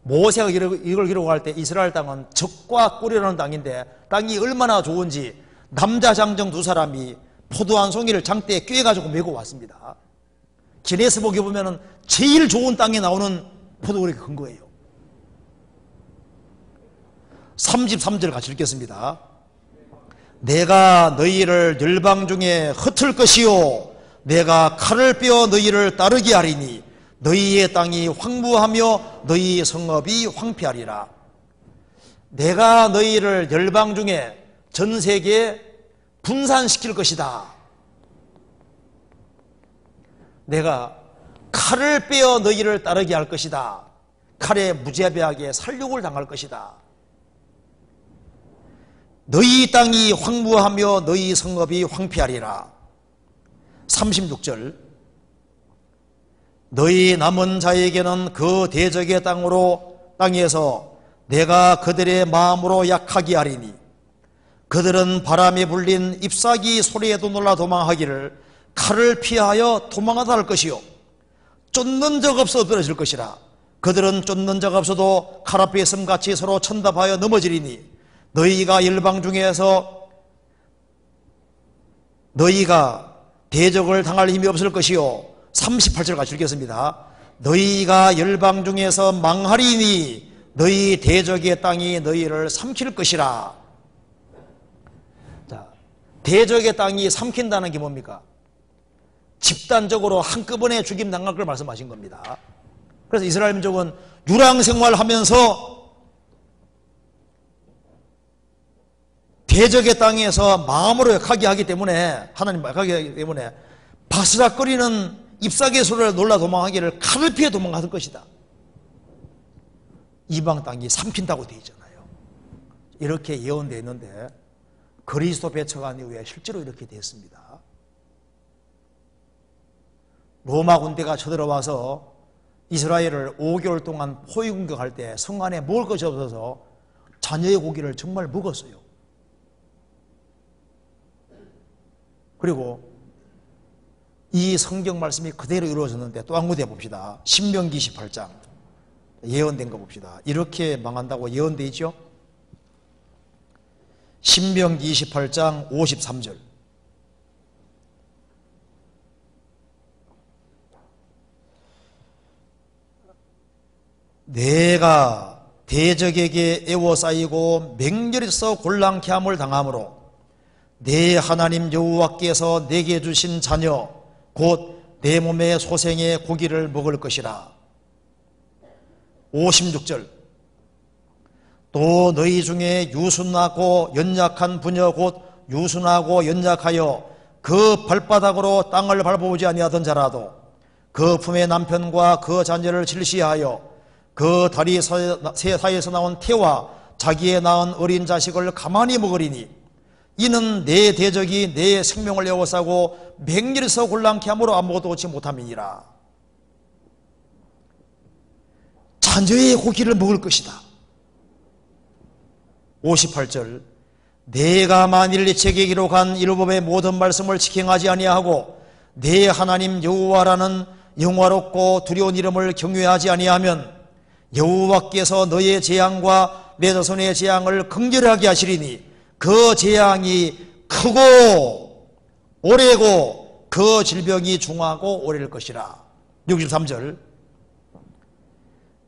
모세가 이걸 기록할 때 이스라엘 땅은 적과 꿀이라는 땅인데 땅이 얼마나 좋은지 남자 장정 두 사람이 포도 한 송이를 장대에 꿰가지고 메고 왔습니다. 기네스북에 보면은 제일 좋은 땅에 나오는 포도가 큰 거예요. 33절 같이 읽겠습니다. 내가 너희를 열방 중에 흩을 것이요 내가 칼을 빼어 너희를 따르게 하리니 너희의 땅이 황무하며 너희 성읍이 황폐하리라. 내가 너희를 열방 중에 전 세계에 분산시킬 것이다. 내가 칼을 빼어 너희를 따르게 할 것이다. 칼에 무자비하게 살육을 당할 것이다. 너희 땅이 황무하며 너희 성읍이 황폐하리라. 36절 너희 남은 자에게는 그 대적의 땅에서 내가 그들의 마음으로 약하게 하리니 그들은 바람에 불린 잎사귀 소리에도 놀라 도망하기를 칼을 피하여 도망하다 할 것이요 쫓는 적 없어 떨어질 것이라. 그들은 쫓는 적 없어도 칼 앞에 있음같이 서로 천답하여 넘어지리니 너희가 열방 중에서 너희가 대적을 당할 힘이 없을 것이요. 38절 같이 읽겠습니다. 너희가 열방 중에서 망하리니 너희 대적의 땅이 너희를 삼킬 것이라. 자, 대적의 땅이 삼킨다는 게 뭡니까? 집단적으로 한꺼번에 죽임 당할 걸 말씀하신 겁니다. 그래서 이스라엘 민족은 유랑 생활하면서 대적의 땅에서 마음으로 약하게 하기 때문에 하나님 약하게 하기 때문에 바스락거리는 잎사귀 소리를 놀라 도망하기를 칼을 피해 도망갈 것이다. 이방 땅이 삼킨다고 되어 있잖아요. 이렇게 예언되어 있는데 그리스도 배척한 이후에 실제로 이렇게 됐습니다. 로마 군대가 쳐들어와서 이스라엘을 5개월 동안 포위 공격할 때 성 안에 먹을 것이 없어서 자녀의 고기를 정말 먹었어요. 그리고 이 성경 말씀이 그대로 이루어졌는데 또 한 군데 봅시다. 신명기 28장 예언된 거 봅시다. 이렇게 망한다고 예언되어 있죠. 신명기 28장 53절 내가 대적에게 애워싸이고 맹렬해서 곤란케 함을 당함으로 내 하나님 여호와께서 내게 주신 자녀 곧 내 몸의 소생의 고기를 먹을 것이라. 56절 또 너희 중에 유순하고 연약한 부녀 곧 유순하고 연약하여 그 발바닥으로 땅을 밟아보지 아니하던 자라도 그 품의 남편과 그 자녀를 질시하여 그 다리 사이에서 나온 태와 자기의 낳은 어린 자식을 가만히 먹으리니 이는 내 대적이 내 생명을 에워싸고 맹렬해서 곤란케 함으로 아무것도 얻지 못함이니라. 자녀의 고기를 먹을 것이다. 58절 내가 만일 이 책에 기록한 율법의 모든 말씀을 지행하지 아니하고 내 하나님 여호와라는 영화롭고 두려운 이름을 경외하지 아니하면 여호와께서 너의 재앙과 내 자손의 재앙을 긍휼하게 하시리니 그 재앙이 크고 오래고 그 질병이 중하고 오래일 것이라. 63절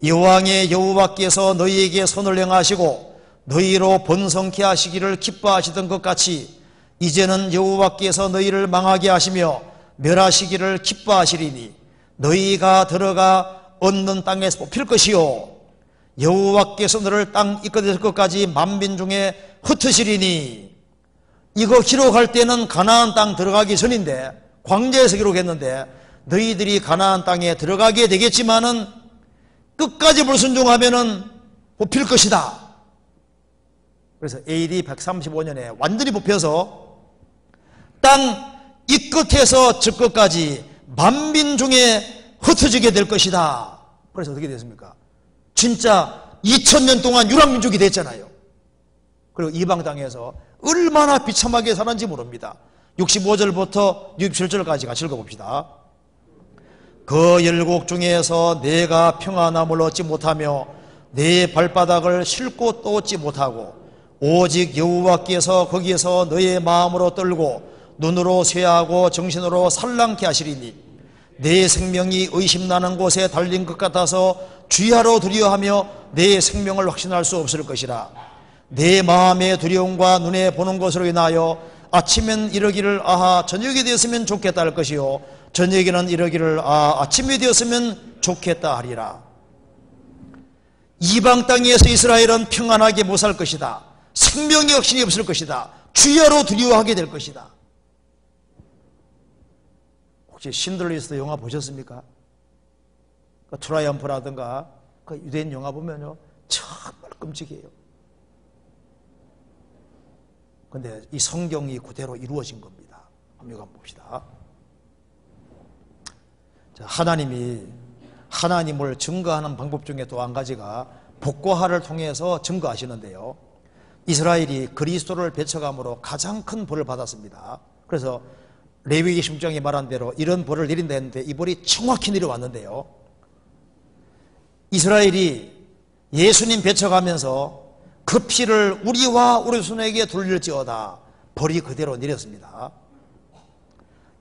여호왕의 여호와께서 너희에게 선을 행하시고 너희로 번성케 하시기를 기뻐하시던 것 같이 이제는 여호와께서 너희를 망하게 하시며 멸하시기를 기뻐하시리니 너희가 들어가 얻는 땅에서 뽑힐 것이요 여호와께서 너를 땅 이끌어낼 것까지 만민 중에 흩으시리니. 이거 기록할 때는 가나안 땅 들어가기 전인데, 광야에서 기록했는데, 너희들이 가나안 땅에 들어가게 되겠지만은 끝까지 불순종하면은 뽑힐 것이다. 그래서 AD 135년에 완전히 뽑혀서 땅 이 끝에서 저 끝까지 만민 중에 흩어지게 될 것이다. 그래서 어떻게 됐습니까? 진짜 2000년 동안 유랑민족이 됐잖아요. 그리고 이방 땅에서 얼마나 비참하게 살았는지 모릅니다. 65절부터 67절까지 같이 읽어봅시다. 그 열국 중에서 내가 평안함을 얻지 못하며 내 발바닥을 싣고 또 얻지 못하고 오직 여호와께서 거기에서 너의 마음으로 떨고 눈으로 쇠하고 정신으로 살랑케 하시리니 내 생명이 의심나는 곳에 달린 것 같아서 주야로 두려워하며 내 생명을 확신할 수 없을 것이라. 내 마음의 두려움과 눈에 보는 것으로 인하여 아침엔 이러기를 아하 저녁이 되었으면 좋겠다 할 것이요 저녁에는 이러기를 아침이 되었으면 좋겠다 하리라. 이방 땅에서 이스라엘은 평안하게 못 살 것이다. 생명의 확신이 없을 것이다. 주야로 두려워하게 될 것이다. 혹시 신들리스트 영화 보셨습니까? 그 트라이엄프라든가 그 유대인 영화 보면요 정말 끔찍해요. 근데 이 성경이 그대로 이루어진 겁니다. 한번 봅시다. 자, 하나님을 증거하는 방법 중에 또 한 가지가 복과화를 통해서 증거하시는데요. 이스라엘이 그리스도를 배척함으로 가장 큰 벌을 받았습니다. 그래서 레위기 10장에 말한 대로 이런 벌을 내린다 했는데 이 벌이 정확히 내려왔는데요. 이스라엘이 예수님 배척하면서 그 피를 우리와 우리 손에게 돌릴지어다 벌이 그대로 내렸습니다.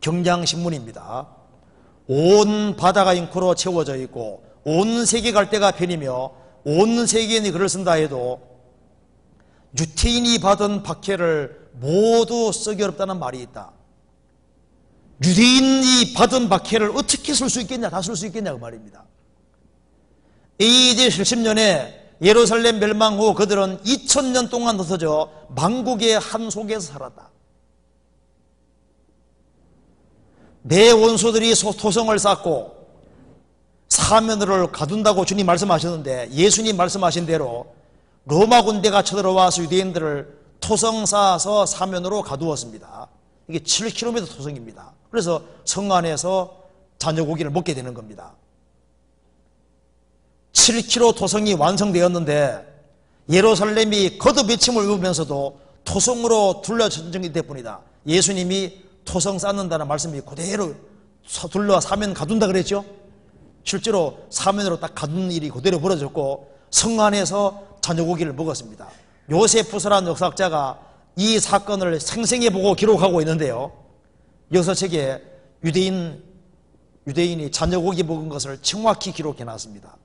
경향신문입니다. 온 바다가 잉크로 채워져 있고 온 세계 갈대가 편이며 온 세계인이 글을 쓴다 해도 유태인이 받은 박해를 모두 쓰기 어렵다는 말이 있다. 유대인이 받은 박해를 어떻게 쓸 수 있겠냐, 다 쓸 수 있겠냐 그 말입니다. AD 70년에 예루살렘 멸망 후 그들은 2000년 동안 흩어져 만국의 한 속에서 살았다. 내 원수들이 토성을 쌓고 사면을 가둔다고 주님 말씀하셨는데 예수님 말씀하신 대로 로마 군대가 쳐들어와서 유대인들을 토성 쌓아서 사면으로 가두었습니다. 이게 7km 토성입니다. 그래서 성 안에서 자녀고기를 먹게 되는 겁니다. 7km 토성이 완성되었는데 예루살렘이 거듭 외침을 입으면서도 토성으로 둘러쳐진 때문이다. 예수님이 토성 쌓는다는 말씀이 그대로 둘러 사면 가둔다 그랬죠. 실제로 사면으로 딱 가둔 일이 그대로 벌어졌고 성 안에서 자녀고기를 먹었습니다. 요세푸스라는 역사학자가 이 사건을 생생히 보고 기록하고 있는데요. 역사책에 유대인이 자녀고기 먹은 것을 정확히 기록해 놨습니다.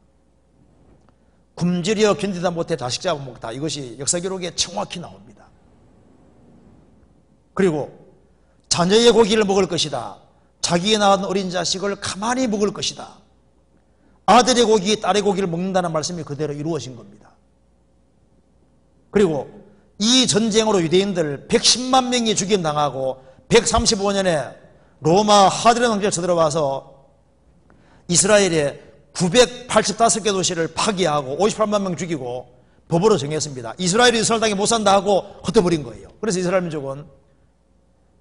굶주려 견디다 못해 자식 잡아먹다, 이것이 역사 기록에 정확히 나옵니다. 그리고 자녀의 고기를 먹을 것이다. 자기의 낳은 어린 자식을 가만히 먹을 것이다. 아들의 고기, 딸의 고기를 먹는다는 말씀이 그대로 이루어진 겁니다. 그리고 이 전쟁으로 유대인들 110만 명이 죽임당하고 135년에 로마 하드레 왕제가 쳐들어와서 이스라엘의 985개 도시를 파괴하고 58만 명 죽이고 법으로 정했습니다. 이스라엘이 이스라엘 땅에 못 산다 하고 흩어버린 거예요. 그래서 이스라엘 민족은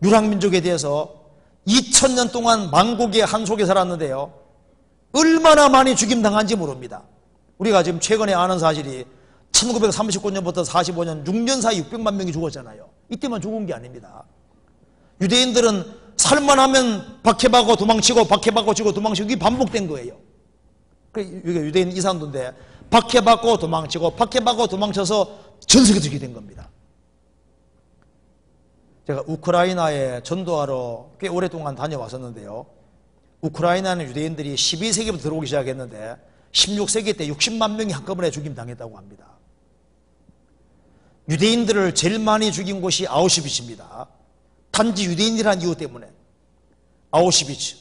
유랑민족에 대해서 2000년 동안 만국의 한 속에 살았는데요. 얼마나 많이 죽임당한지 모릅니다. 우리가 지금 최근에 아는 사실이 1939년부터 45년 6년 사이 600만 명이 죽었잖아요. 이때만 죽은 게 아닙니다. 유대인들은 살만하면 박해받고 도망치고 박해받고 치고 도망치고 이게 반복된 거예요. 이게 유대인 이산도인데 박해받고 도망치고 박해받고 도망쳐서 전 세계적이 된 겁니다. 제가 우크라이나에 전도하러 꽤 오랫동안 다녀왔었는데요. 우크라이나는 유대인들이 12세기부터 들어오기 시작했는데 16세기 때 60만 명이 한꺼번에 죽임당했다고 합니다. 유대인들을 제일 많이 죽인 곳이 아우슈비츠입니다. 단지 유대인이라는 이유 때문에. 아우슈비츠.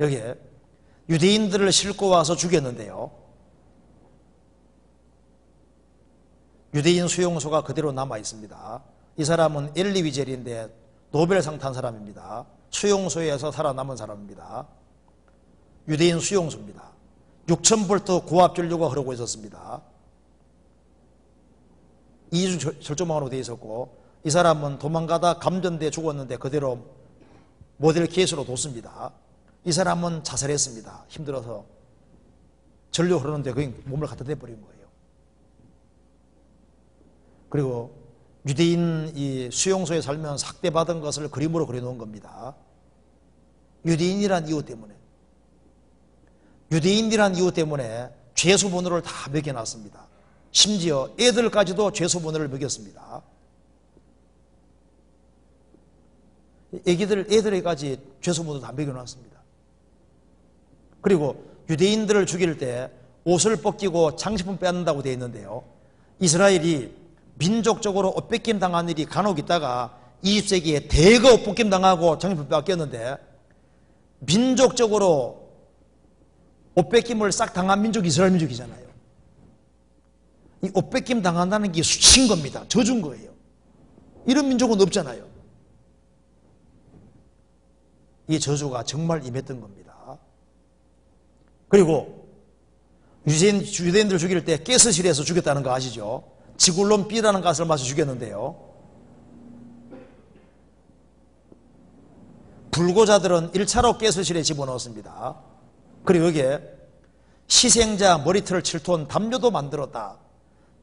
여기에 유대인들을 싣고 와서 죽였는데요. 유대인 수용소가 그대로 남아 있습니다. 이 사람은 엘리 위젤인데 노벨상 탄 사람입니다. 수용소에서 살아남은 사람입니다. 유대인 수용소입니다. 6,000볼트 고압 전류가 흐르고 있었습니다. 이중 절조망으로 되어 있었고, 이 사람은 도망가다 감전돼 죽었는데 그대로 모델 케이스로 뒀습니다. 이 사람은 자살했습니다. 힘들어서 전류 흐르는데 그냥 몸을 갖다 대버린 거예요. 그리고 유대인 이 수용소에 살면 삭대받은 것을 그림으로 그려놓은 겁니다. 유대인이란 이유 때문에. 유대인이란 이유 때문에 죄수번호를 다 매겨놨습니다. 심지어 애들까지도 죄수번호를 매겼습니다. 애들에까지 죄수번호 다 매겨놨습니다. 그리고 유대인들을 죽일 때 옷을 벗기고 장식품 빼앗는다고 되어 있는데요. 이스라엘이 민족적으로 옷 뺏김 당한 일이 간혹 있다가 20세기에 대거 옷 뺏김 당하고 장식품 빼앗겼는데, 민족적으로 옷 뺏김을 싹 당한 민족이 이스라엘 민족이잖아요. 이 옷 뺏김 당한다는 게 수치인 겁니다. 저주인 거예요. 이런 민족은 없잖아요. 이 저주가 정말 임했던 겁니다. 그리고 유대인들 죽일 때 가스실에서 죽였다는 거 아시죠? 지굴론 B라는 가스를 마셔 죽였는데요. 불고자들은 1차로 가스실에 집어넣었습니다. 그리고 여기에 희생자 머리털을 7톤 담요도 만들었다.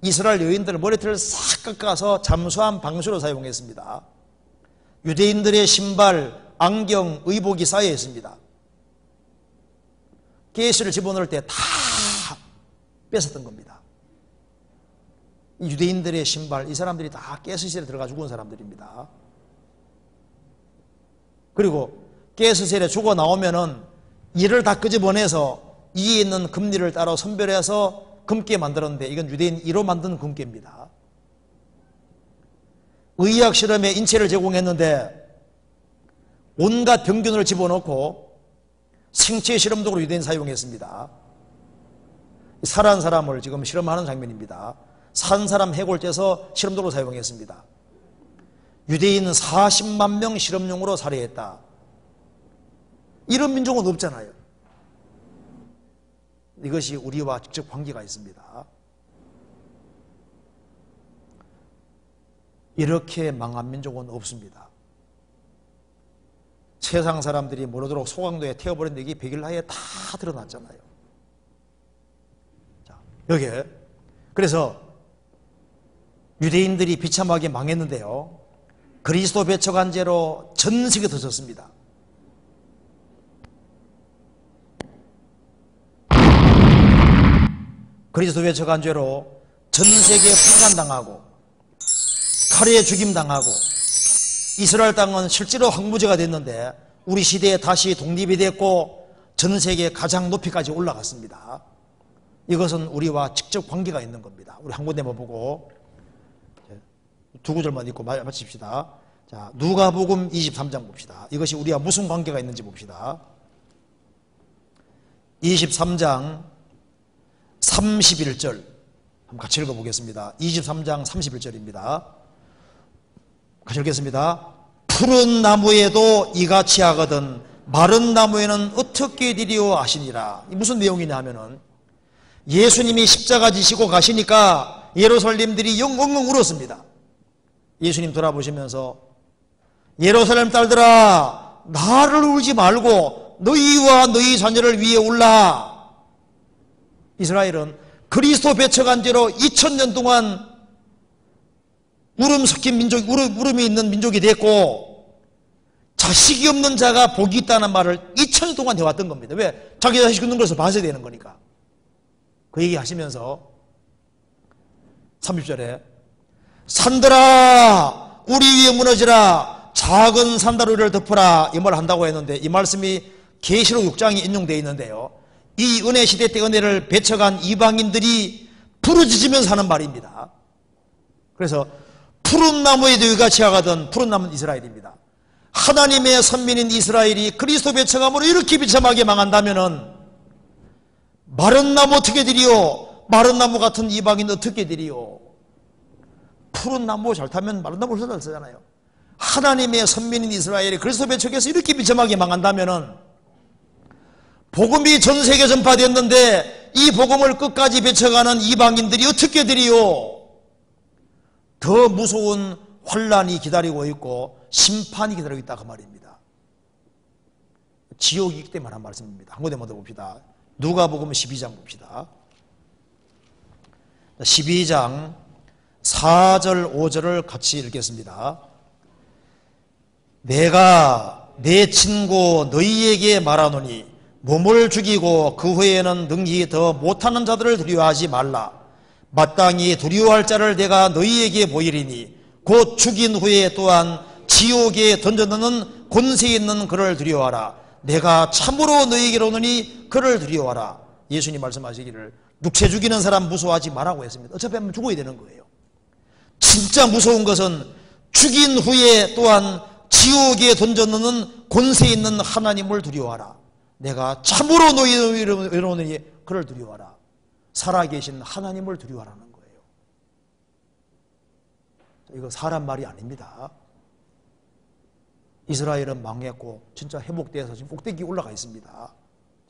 이스라엘 여인들 머리털을 싹 깎아서 잠수함 방수로 사용했습니다. 유대인들의 신발, 안경, 의복이 쌓여 있습니다. 가스를 집어넣을 때 다 뺏었던 겁니다. 유대인들의 신발, 이 사람들이 다 가스실에 들어가 죽은 사람들입니다. 그리고 가스실에 죽어 나오면은 이를 다 끄집어내서 이에 있는 금리를 따로 선별해서 금괴 만들었는데, 이건 유대인 이로 만든 금괴입니다. 의학 실험에 인체를 제공했는데 온갖 병균을 집어넣고 생체 실험적으로 유대인 사용했습니다. 살한 사람을 지금 실험하는 장면입니다. 산 사람 해골째서 실험적으로 사용했습니다. 유대인 40만 명 실험용으로 살해했다. 이런 민족은 없잖아요. 이것이 우리와 직접 관계가 있습니다. 이렇게 망한 민족은 없습니다. 세상 사람들이 모르도록 소강도에 태워버린 얘기 100일 나이에 다 드러났잖아요. 자, 여기에 그래서 유대인들이 비참하게 망했는데요, 그리스도 배척한 죄로 전 세계에 터졌습니다. 그리스도 배척한 죄로 전 세계에 풍간당하고 칼에 죽임당하고, 이스라엘 땅은 실제로 황무지가 됐는데 우리 시대에 다시 독립이 됐고 전 세계 가장 높이까지 올라갔습니다. 이것은 우리와 직접 관계가 있는 겁니다. 우리 한 군데만 보고 두 구절만 읽고 마칩시다. 자, 누가복음 23장 봅시다. 이것이 우리와 무슨 관계가 있는지 봅시다. 23장 31절 한번 같이 읽어보겠습니다. 23장 31절입니다. 같이 읽겠습니다. 푸른 나무에도 이같이 하거든 마른 나무에는 어떻게 되리오 하시니라. 무슨 내용이냐 하면은, 예수님이 십자가 지시고 가시니까 예루살렘들이 엉엉 울었습니다. 예수님 돌아보시면서 예루살렘 딸들아, 나를 울지 말고 너희와 너희 자녀를 위해 울라. 이스라엘은 그리스도 배척한 죄로 2000년 동안 울음 섞인 민족, 울음이 있는 민족이 됐고, 자식이 없는 자가 복이 있다는 말을 2000년 동안 해왔던 겁니다. 왜? 자기 자식 없는 것을 봐서야 되는 거니까. 그 얘기 하시면서 30절에 산들아 우리 위에 무너지라, 작은 산들 위를 덮어라, 이 말을 한다고 했는데, 이 말씀이 계시록 6장에 인용되어 있는데요, 이 은혜 시대 때 은혜를 배척한 이방인들이 부르짖으면서 하는 말입니다. 그래서 푸른 나무에도 이같이 하거든, 푸른 나무는 이스라엘입니다. 하나님의 선민인 이스라엘이 그리스도 배척함으로 이렇게 비참하게 망한다면은 마른 나무 어떻게 되리요? 마른 나무 같은 이방인 어떻게 되리요? 푸른 나무 잘 타면 마른 나무 잘 쓰잖아요. 하나님의 선민인 이스라엘이 그리스도 배척해서 이렇게 비참하게 망한다면은 복음이 전 세계 전파됐는데 이 복음을 끝까지 배척하는 이방인들이 어떻게 되리요? 더 무서운 환란이 기다리고 있고 심판이 기다리고 있다 그 말입니다. 지옥이 있기 때문에 한 말씀입니다. 한 군데 먼저 봅시다. 누가복음 12장 봅시다. 12장 4절 5절을 같이 읽겠습니다. 내가 내 친구 너희에게 말하노니 몸을 죽이고 그 후에는 능히 더 못하는 자들을 두려워하지 말라. 마땅히 두려워할 자를 내가 너희에게 보이리니 곧 죽인 후에 또한 지옥에 던져넣는 권세 있는 그를 두려워하라. 내가 참으로 너희에게로 오느니 그를 두려워하라. 예수님 말씀하시기를 육체 죽이는 사람 무서워하지 말라고 했습니다. 어차피 한번 죽어야 되는 거예요. 진짜 무서운 것은 죽인 후에 또한 지옥에 던져넣는 권세 있는 하나님을 두려워하라. 내가 참으로 너희로 오느니 그를 두려워하라. 살아계신 하나님을 두려워하라는 거예요. 이거 사람 말이 아닙니다. 이스라엘은 망했고 진짜 회복돼서 지금 꼭대기 올라가 있습니다.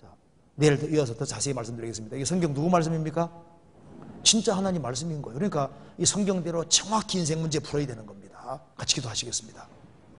자, 내일 이어서 더 자세히 말씀드리겠습니다. 이게 성경 누구 말씀입니까? 진짜 하나님 말씀인 거예요. 그러니까 이 성경대로 정확히 인생 문제 풀어야 되는 겁니다. 같이 기도하시겠습니다.